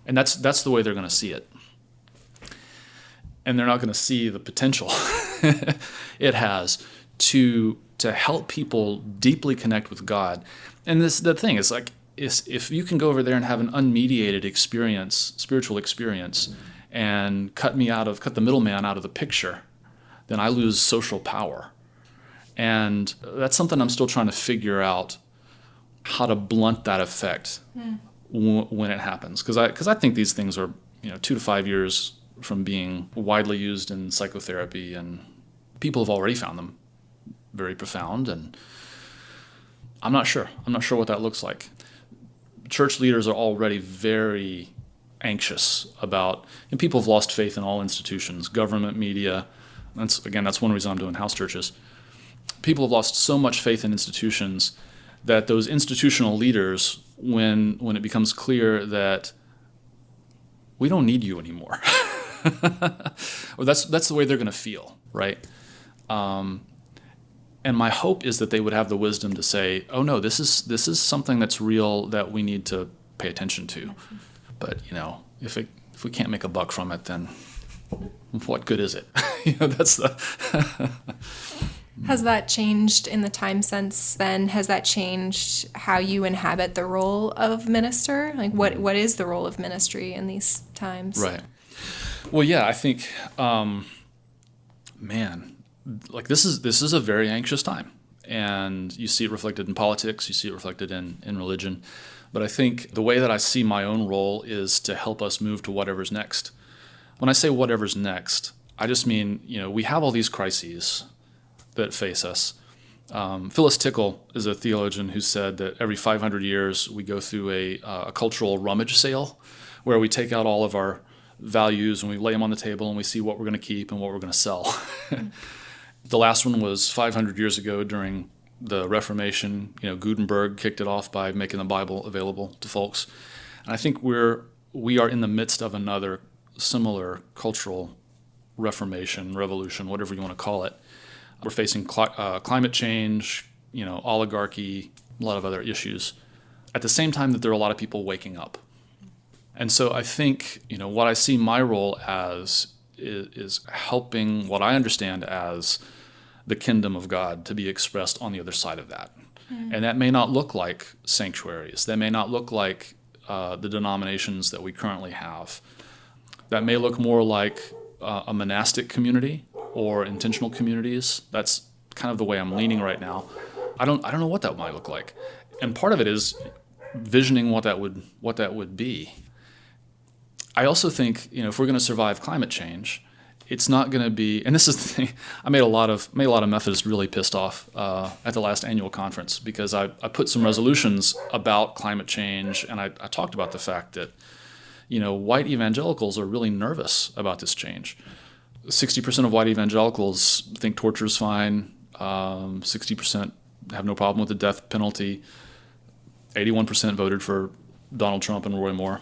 And that's the way they're going to see it. And they're not going to see the potential it has to help people deeply connect with God. And the thing is, like, if you can go over there and have an unmediated experience, spiritual experience, and cut the middleman out of the picture, then I lose social power. And that's something I'm still trying to figure out, how to blunt that effect when it happens. Because I think these things are 2 to 5 years from being widely used in psychotherapy, and people have already found them very profound, and I'm not sure what that looks like. Church leaders are already very anxious about, and people have lost faith in all institutions, government, media. That's one reason I'm doing house churches. People have lost so much faith in institutions that those institutional leaders, when it becomes clear that we don't need you anymore, or that's the way they're going to feel, right? And my hope is that they would have the wisdom to say, "Oh no, this is something that's real that we need to pay attention to." But if we can't make a buck from it, then what good is it? That's the. Has that changed in the time since then? Has that changed how you inhabit the role of minister? Like, what is the role of ministry in these times? Right. Well, yeah, I think, like this is a very anxious time, and you see it reflected in politics, you see it reflected in religion. But I think the way that I see my own role is to help us move to whatever's next. When I say whatever's next, I just mean, we have all these crises that face us. Phyllis Tickle is a theologian who said that every 500 years we go through a cultural rummage sale where we take out all of our values and we lay them on the table and we see what we're going to keep and what we're going to sell. The last one was 500 years ago during the Reformation. Gutenberg kicked it off by making the Bible available to folks. And I think we are in the midst of another similar cultural reformation, revolution, whatever you want to call it. We're facing climate change, oligarchy, a lot of other issues. At the same time that there are a lot of people waking up. And so I think, what I see my role as is helping what I understand as the kingdom of God to be expressed on the other side of that. And that may not look like sanctuaries. That may not look like the denominations that we currently have. That may look more like a monastic community or intentional communities. That's kind of the way I'm leaning right now. I don't know what that might look like. And part of it is visioning what that would be. I also think, if we're going to survive climate change, it's not going to be, and this is the thing, I made a lot of Methodists really pissed off at the last annual conference, because I put some resolutions about climate change, and I talked about the fact that, white evangelicals are really nervous about this change. 60% of white evangelicals think torture is fine. 60% have no problem with the death penalty. 81% voted for Donald Trump and Roy Moore.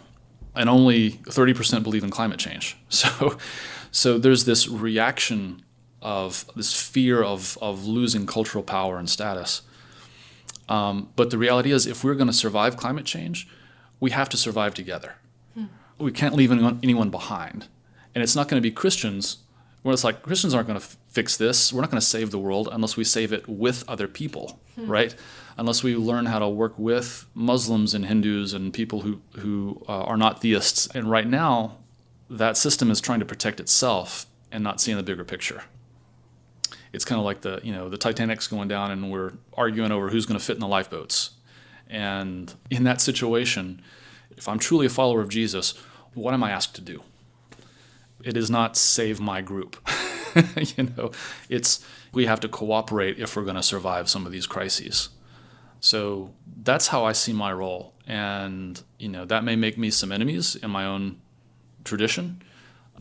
And only 30% believe in climate change. So there's this reaction of this fear of losing cultural power and status. But the reality is, if we're going to survive climate change, we have to survive together. We can't leave anyone behind. And it's not going to be Christians, where it's like, Christians aren't going to fix this. We're not going to save the world unless we save it with other people, right? Unless we learn how to work with Muslims and Hindus and people who are not theists. And right now, that system is trying to protect itself and not seeing the bigger picture. It's kind of like the Titanic's going down and we're arguing over who's going to fit in the lifeboats. And in that situation, if I'm truly a follower of Jesus, what am I asked to do? It is not save my group. It's we have to cooperate if we're going to survive some of these crises. So that's how I see my role. And, that may make me some enemies in my own tradition.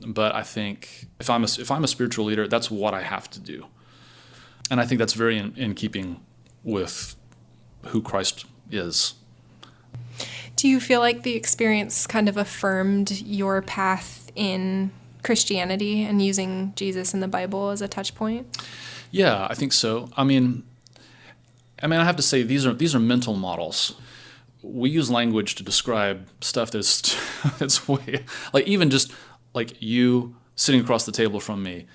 But I think if I'm a spiritual leader, that's what I have to do. And I think that's very in keeping with who Christ is. Do you feel like the experience kind of affirmed your path in Christianity and using Jesus and the Bible as a touch point? Yeah, I think so. I mean, I have to say these are mental models. We use language to describe stuff that's way, like, even just like you sitting across the table from me,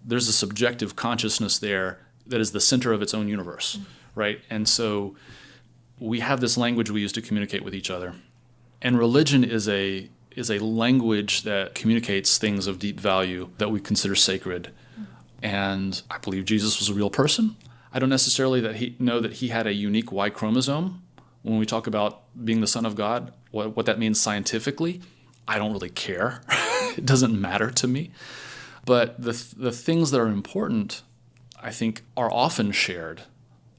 there's a subjective consciousness there that is the center of its own universe, right? And so we have this language we use to communicate with each other. And religion is a language that communicates things of deep value that we consider sacred. And I believe Jesus was a real person. I don't necessarily know that he had a unique Y chromosome. When we talk about being the Son of God, what that means scientifically, I don't really care. It doesn't matter to me. But the things that are important, I think, are often shared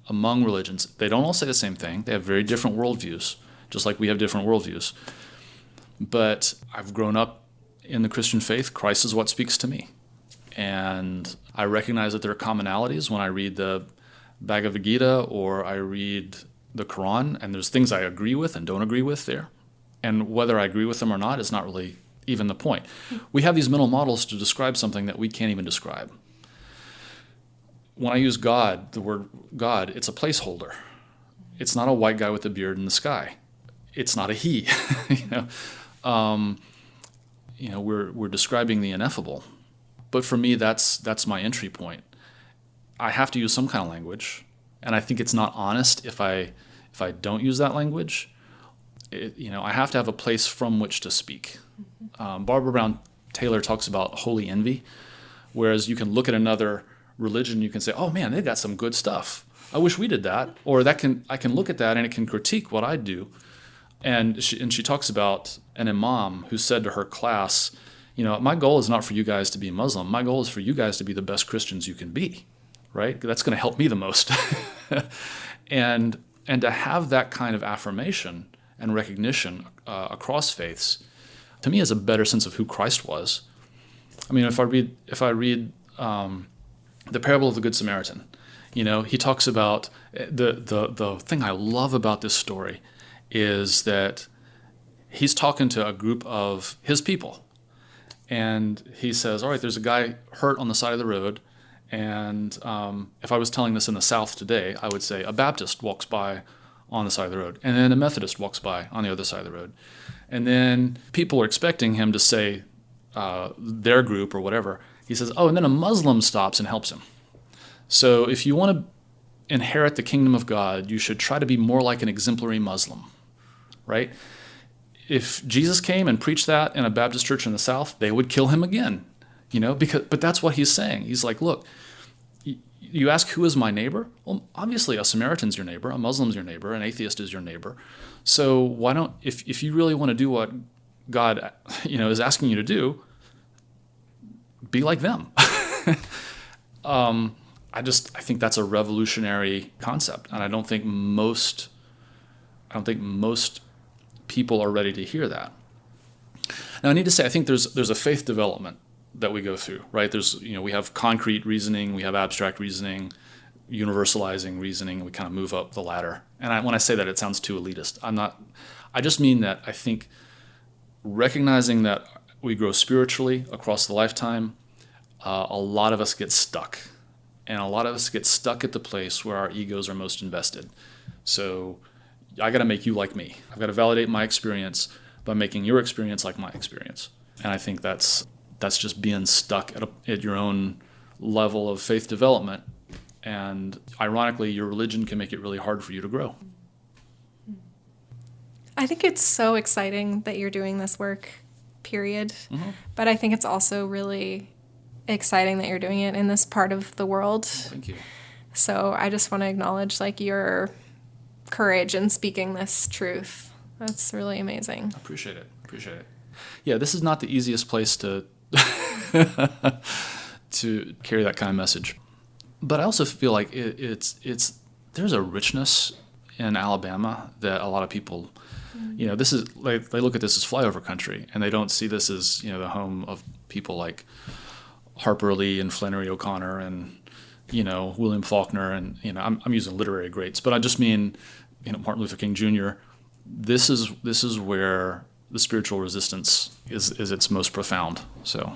among religions. They don't all say the same thing. They have very different worldviews, just like we have different worldviews. But I've grown up in the Christian faith. Christ is what speaks to me. And I recognize that there are commonalities when I read the Bhagavad Gita or I read the Quran, and there's things I agree with and don't agree with there. And whether I agree with them or not is not really even the point. We have these mental models to describe something that we can't even describe. When I use God, the word God, it's a placeholder. It's not a white guy with a beard in the sky. It's not a he. We're describing the ineffable. But for me, that's my entry point. I have to use some kind of language, and I think it's not honest if I don't use that language. I have to have a place from which to speak. Barbara Brown Taylor talks about holy envy, whereas you can look at another religion, you can say, "Oh man, they got some good stuff. I wish we did that." Or I can look at that and it can critique what I do. And she talks about an imam who said to her class, my goal is not for you guys to be Muslim. My goal is for you guys to be the best Christians you can be, right? That's going to help me the most. And to have that kind of affirmation and recognition across faiths, to me, is a better sense of who Christ was. I mean, if I read the parable of the Good Samaritan, he talks about the thing I love about this story is that he's talking to a group of his people. And he says, all right, there's a guy hurt on the side of the road. And if I was telling this in the South today, I would say a Baptist walks by on the side of the road. And then a Methodist walks by on the other side of the road. And then people are expecting him to say their group or whatever. He says, oh, and then a Muslim stops and helps him. So if you want to inherit the kingdom of God, you should try to be more like an exemplary Muslim, right? If Jesus came and preached that in a Baptist church in the South, they would kill him again, but that's what he's saying. He's like, look, you ask who is my neighbor? Well, obviously a Samaritan's your neighbor, a Muslim's your neighbor, an atheist is your neighbor. So why don't, if you really want to do what God, is asking you to do, be like them. I think that's a revolutionary concept, and I don't think most people are ready to hear that. Now, I need to say, I think there's a faith development that we go through, right? We have concrete reasoning, we have abstract reasoning, universalizing reasoning, and we kind of move up the ladder. And when I say that, it sounds too elitist. I just mean that I think recognizing that we grow spiritually across the lifetime, a lot of us get stuck. And a lot of us get stuck at the place where our egos are most invested. So I got to make you like me. I've got to validate my experience by making your experience like my experience. And I think that's just being stuck at your own level of faith development. And ironically, your religion can make it really hard for you to grow. I think it's so exciting that you're doing this work, period. Mm-hmm. But I think it's also really exciting that you're doing it in this part of the world. Thank you. So I just want to acknowledge your courage in speaking this truth. That's really amazing. I appreciate it. Yeah, this is not the easiest place to to carry that kind of message. But I also feel like there's a richness in Alabama that a lot of people, this is like, they look at this as flyover country, and they don't see this as, the home of people like Harper Lee and Flannery O'Connor and, William Faulkner and, I'm using literary greats, but I just mean, Martin Luther King Jr. This is where the spiritual resistance is its most profound. So,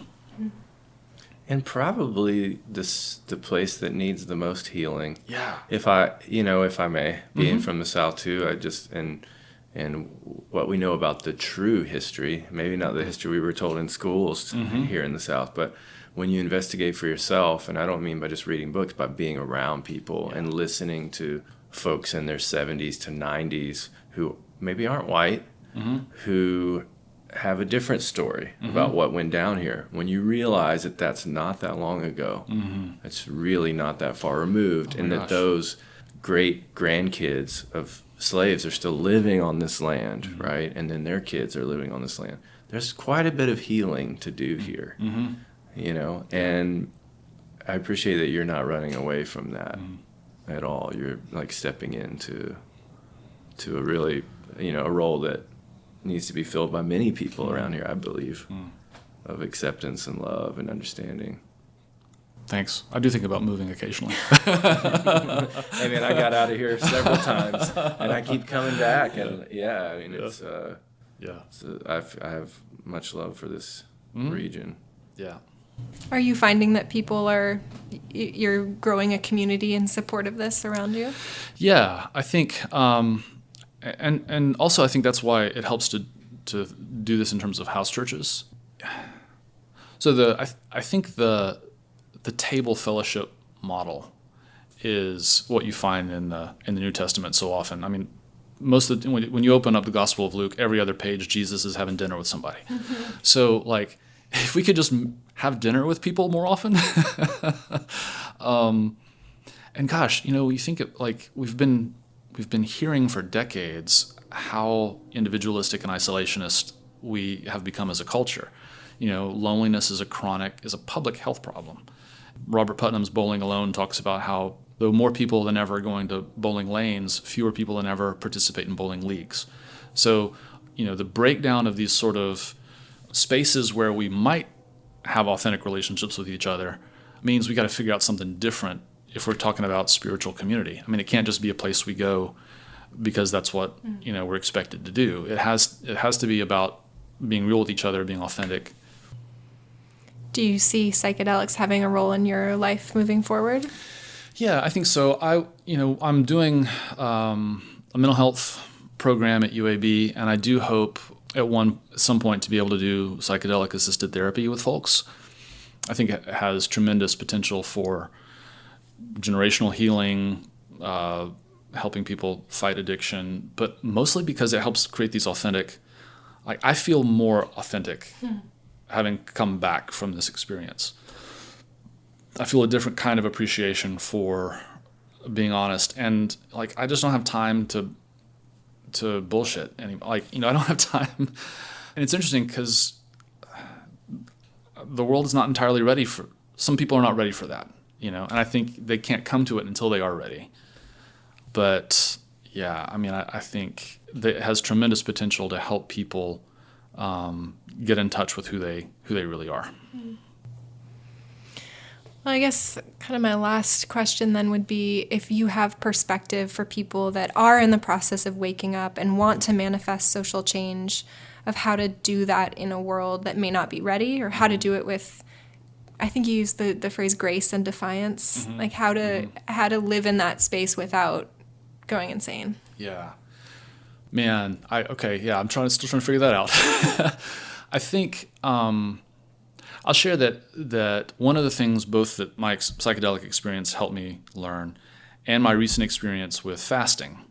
and probably the place that needs the most healing. Yeah. If I may, being Mm-hmm. from the South too, and what we know about the true history, maybe not the history we were told in schools Mm-hmm. here in the South, but when you investigate for yourself, and I don't mean by just reading books, by being around people and listening to folks in their 70s to 90s who maybe aren't white, Mm-hmm. who have a different story Mm-hmm. about what went down here. When you realize that that's not that long ago, Mm-hmm. it's really not that far removed, and that gosh. those great grandkids of slaves are still living on this land, Mm-hmm. right? And then their kids are living on this land. There's quite a bit of healing to do here, Mm-hmm. And I appreciate that you're not running away from that Mm-hmm. at all. You're like stepping into a really, a role that needs to be filled by many people around here, I believe, of acceptance and love and understanding. Thanks. I do think about moving occasionally. I mean, I got out of here several times, and I keep coming back, and it's I have much love for this region. Yeah. Are you finding that you're growing a community in support of this around you? Yeah, I think, and also I think that's why it helps to do this in terms of house churches. So I think the table fellowship model is what you find in the New Testament so often. I mean, when you open up the Gospel of Luke, every other page Jesus is having dinner with somebody. Mm-hmm. So like, if we could just have dinner with people more often. And gosh, you think it, like we've been hearing for decades how individualistic and isolationist we have become as a culture. Loneliness is a public health problem. Robert Putnam's Bowling Alone talks about how though more people than ever are going to bowling lanes, fewer people than ever participate in bowling leagues. So, the breakdown of these sort of spaces where we might have authentic relationships with each other means we got to figure out something different if we're talking about spiritual community. I mean, it can't just be a place we go because that's what we're expected to do. It has to be about being real with each other, being authentic. Do you see psychedelics having a role in your life moving forward? Yeah, I think so. I'm doing a mental health program at UAB, and I do hope at some point to be able to do psychedelic assisted therapy with folks. I think it has tremendous potential for generational healing, helping people fight addiction, but mostly because it helps create these authentic, like I feel more authentic having come back from this experience. I feel a different kind of appreciation for being honest, and like I just don't have time to bullshit anymore. Like, I don't have time. And it's interesting because the world is not entirely ready for, some people are not ready for that, and I think they can't come to it until they are ready. But yeah, I mean, I think that it has tremendous potential to help people get in touch with who they really are. Well, I guess kind of my last question then would be if you have perspective for people that are in the process of waking up and want to manifest social change, of how to do that in a world that may not be ready, or how to do it with, I think you used the phrase grace and defiance, like how to live in that space without going insane. Yeah. Man, I'm still trying to figure that out. I think I'll share that one of the things both that my psychedelic experience helped me learn and my recent experience with fasting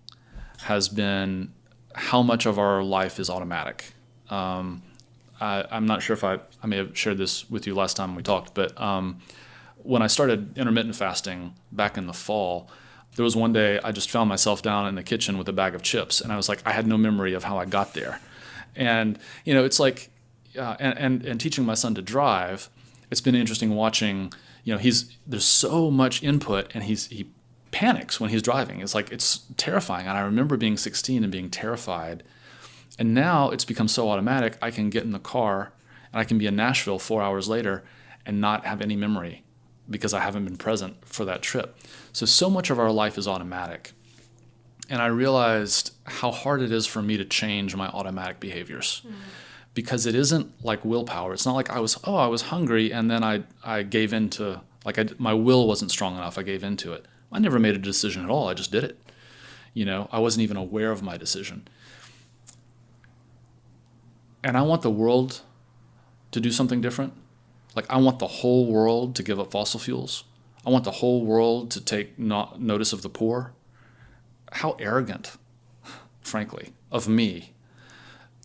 has been how much of our life is automatic. I'm not sure if I may have shared this with you last time we talked, but when I started intermittent fasting back in the fall, there was one day I just found myself down in the kitchen with a bag of chips, and I was like, I had no memory of how I got there. And, it's like, and teaching my son to drive, it's been interesting watching, there's so much input, and he panics when he's driving. It's terrifying. And I remember being 16 and being terrified. And now it's become so automatic, I can get in the car and I can be in Nashville 4 hours later and not have any memory because I haven't been present for that trip. So much of our life is automatic. And I realized how hard it is for me to change my automatic behaviors. Because it isn't like willpower. It's not like I was hungry and then I gave in to, my will wasn't strong enough, I gave into it. I never made a decision at all, I just did it. I wasn't even aware of my decision. And I want the world to do something different. I want the whole world to give up fossil fuels. I want the whole world to take notice of the poor. How arrogant, frankly, of me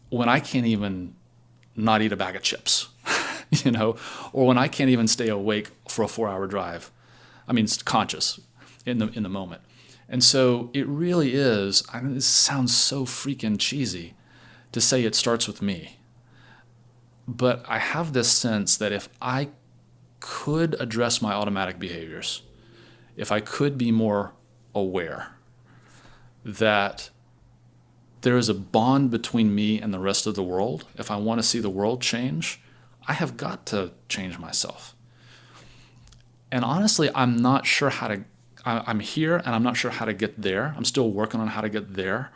when I can't even not eat a bag of chips, or when I can't even stay awake for a 4-hour drive. I mean, conscious in the moment. And so it really is, this sounds so freaking cheesy to say it starts with me. But I have this sense that if I could address my automatic behaviors, if I could be more aware that there is a bond between me and the rest of the world, if I want to see the world change, I have got to change myself. And honestly, I'm not sure I'm here and I'm not sure how to get there. I'm still working on how to get there.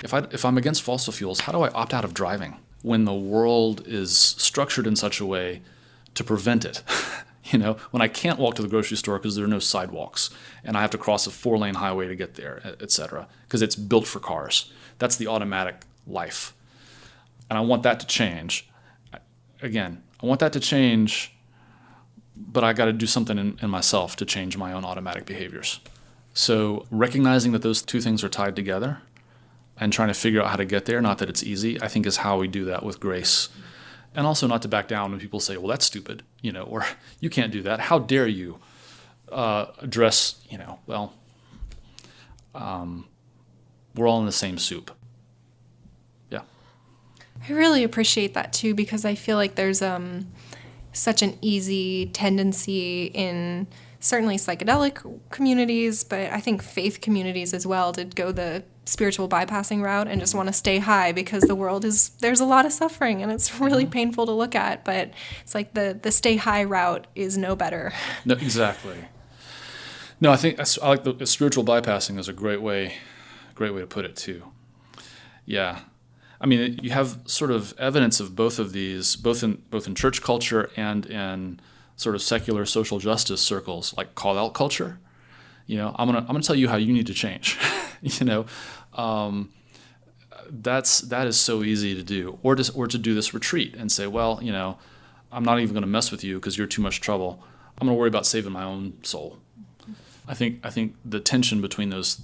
If I'm against fossil fuels, how do I opt out of driving when the world is structured in such a way to prevent it? When I can't walk to the grocery store because there are no sidewalks and I have to cross a 4-lane highway to get there, et cetera, because it's built for cars. That's the automatic life. And I want that to change. Again, I want that to change, but I got to do something in myself to change my own automatic behaviors. So recognizing that those two things are tied together and trying to figure out how to get there, not that it's easy, I think is how we do that with grace. And also not to back down when people say, well, that's stupid, or you can't do that. How dare you address, we're all in the same soup. Yeah. I really appreciate that too, because I feel like there's such an easy tendency in certainly psychedelic communities, but I think faith communities as well, to go the spiritual bypassing route and just want to stay high because there's a lot of suffering and it's really painful to look at, but it's like the stay high route is no better. No, exactly. No, I think I like the spiritual bypassing is a great way to put it too. Yeah. I mean, you have sort of evidence of both of these, both in church culture and in sort of secular social justice circles, like call-out culture. I'm gonna tell you how you need to change. That is so easy to do, or to do this retreat and say, well, I'm not even going to mess with you because you're too much trouble. I'm going to worry about saving my own soul. I think the tension between those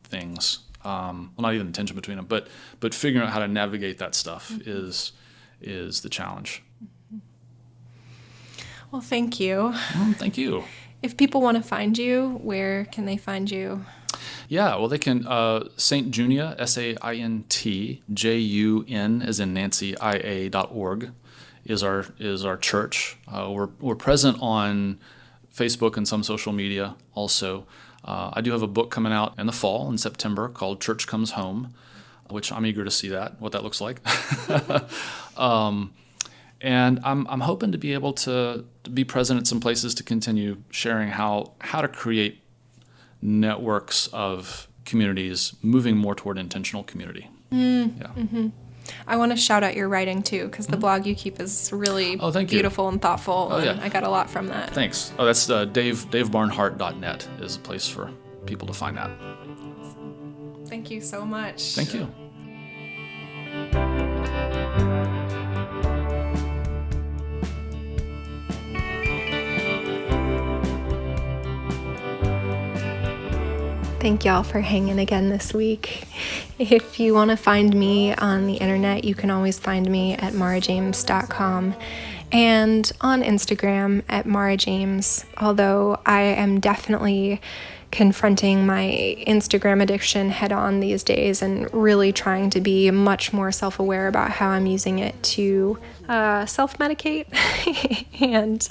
things, not even the tension between them, but figuring out how to navigate that stuff is the challenge. Well, thank you. Thank you. If people want to find you, where can they find you? Yeah, well, they can, St. Junia, SAINTJUN, as in Nancy, IA.org, is our church. We're present on Facebook and some social media also. I do have a book coming out in the fall, in September, called Church Comes Home, which I'm eager to see what that looks like. And I'm hoping to be able to be present at some places to continue sharing how to create networks of communities moving more toward intentional community. Yeah. Mm-hmm. I want to shout out your writing too, because the blog you keep is really beautiful and thoughtful. And I got a lot from that. Thanks. Oh, that's davebarnhart.net is a place for people to find that. Thank you so much. Thank you. Thank y'all for hanging again this week. If you want to find me on the internet, you can always find me at marajames.com and on Instagram at marajames, although I am definitely confronting my Instagram addiction head on these days and really trying to be much more self-aware about how I'm using it to self-medicate. And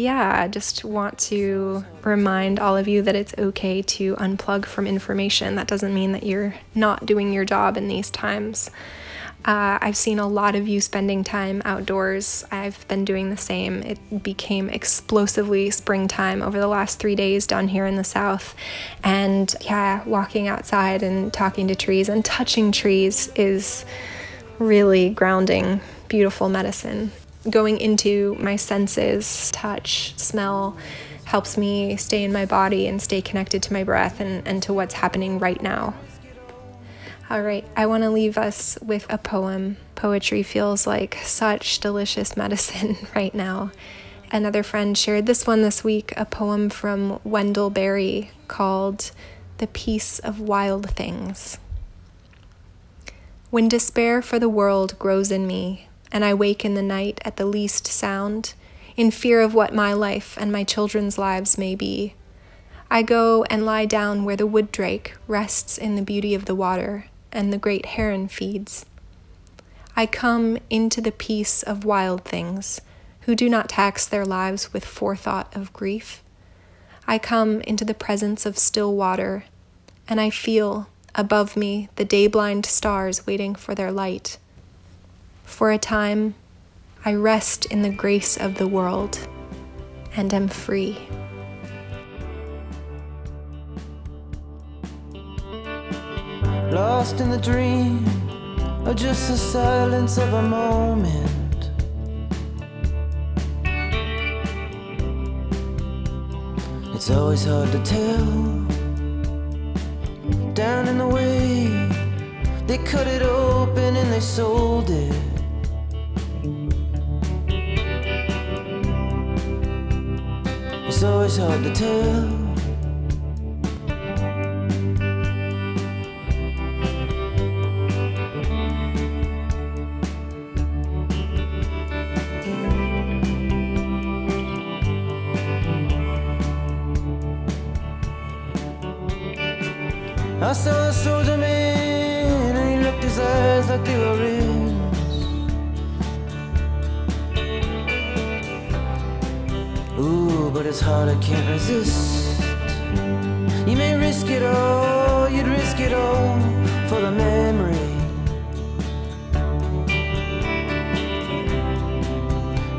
I just want to remind all of you that it's okay to unplug from information. That doesn't mean that you're not doing your job in these times. I've seen a lot of you spending time outdoors. I've been doing the same. It became explosively springtime over the last 3 days down here in the South. And walking outside and talking to trees and touching trees is really grounding, beautiful medicine. Going into my senses, touch, smell, helps me stay in my body and stay connected to my breath and to what's happening right now. All right, I want to leave us with a poem. Poetry feels like such delicious medicine right now. Another friend shared this one this week, a poem from Wendell Berry called The Peace of Wild Things. When despair for the world grows in me, and I wake in the night at the least sound, in fear of what my life and my children's lives may be, I go and lie down where the wood drake rests in the beauty of the water, and the great heron feeds. I come into the peace of wild things, who do not tax their lives with forethought of grief. I come into the presence of still water, and I feel, above me, the day-blind stars waiting for their light. For a time, I rest in the grace of the world and am free. Lost in the dream or just the silence of a moment. It's always hard to tell. Down in the way, they cut it open and they sold it. It's always hard to tell. I saw a soldier man and he looked his eyes like they were rings. Ooh, but it's hard, I can't resist. You may risk it all, you'd risk it all for the memory.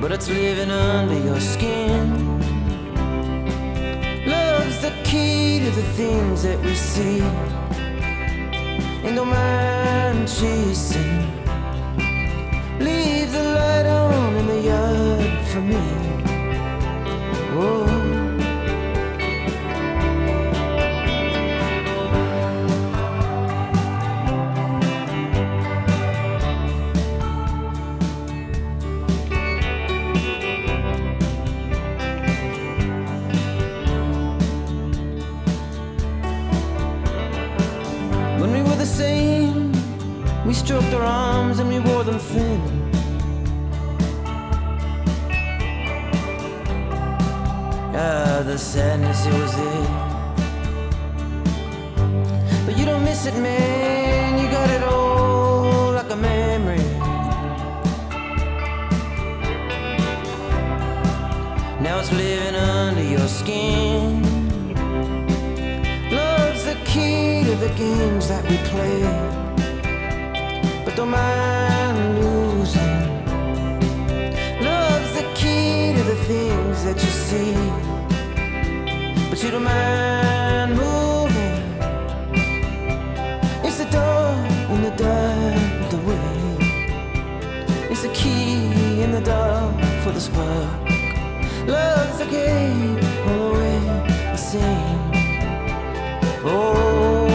But it's living under your skin. Love's the key to the things that we see. And don't mind chasing. Leave the light on in the yard for me. Whoa. stroked our arms and we wore them thin. Ah, the sadness, it was there. But you don't miss it, man. You got it all like a memory. Now it's living under your skin. Love's the key to the games that we play, but don't mind losing. Love's the key to the things that you see, but you don't mind moving. It's the door in the dark of the way. It's the key in the dark for the spark. Love's the game all the way the same. Oh,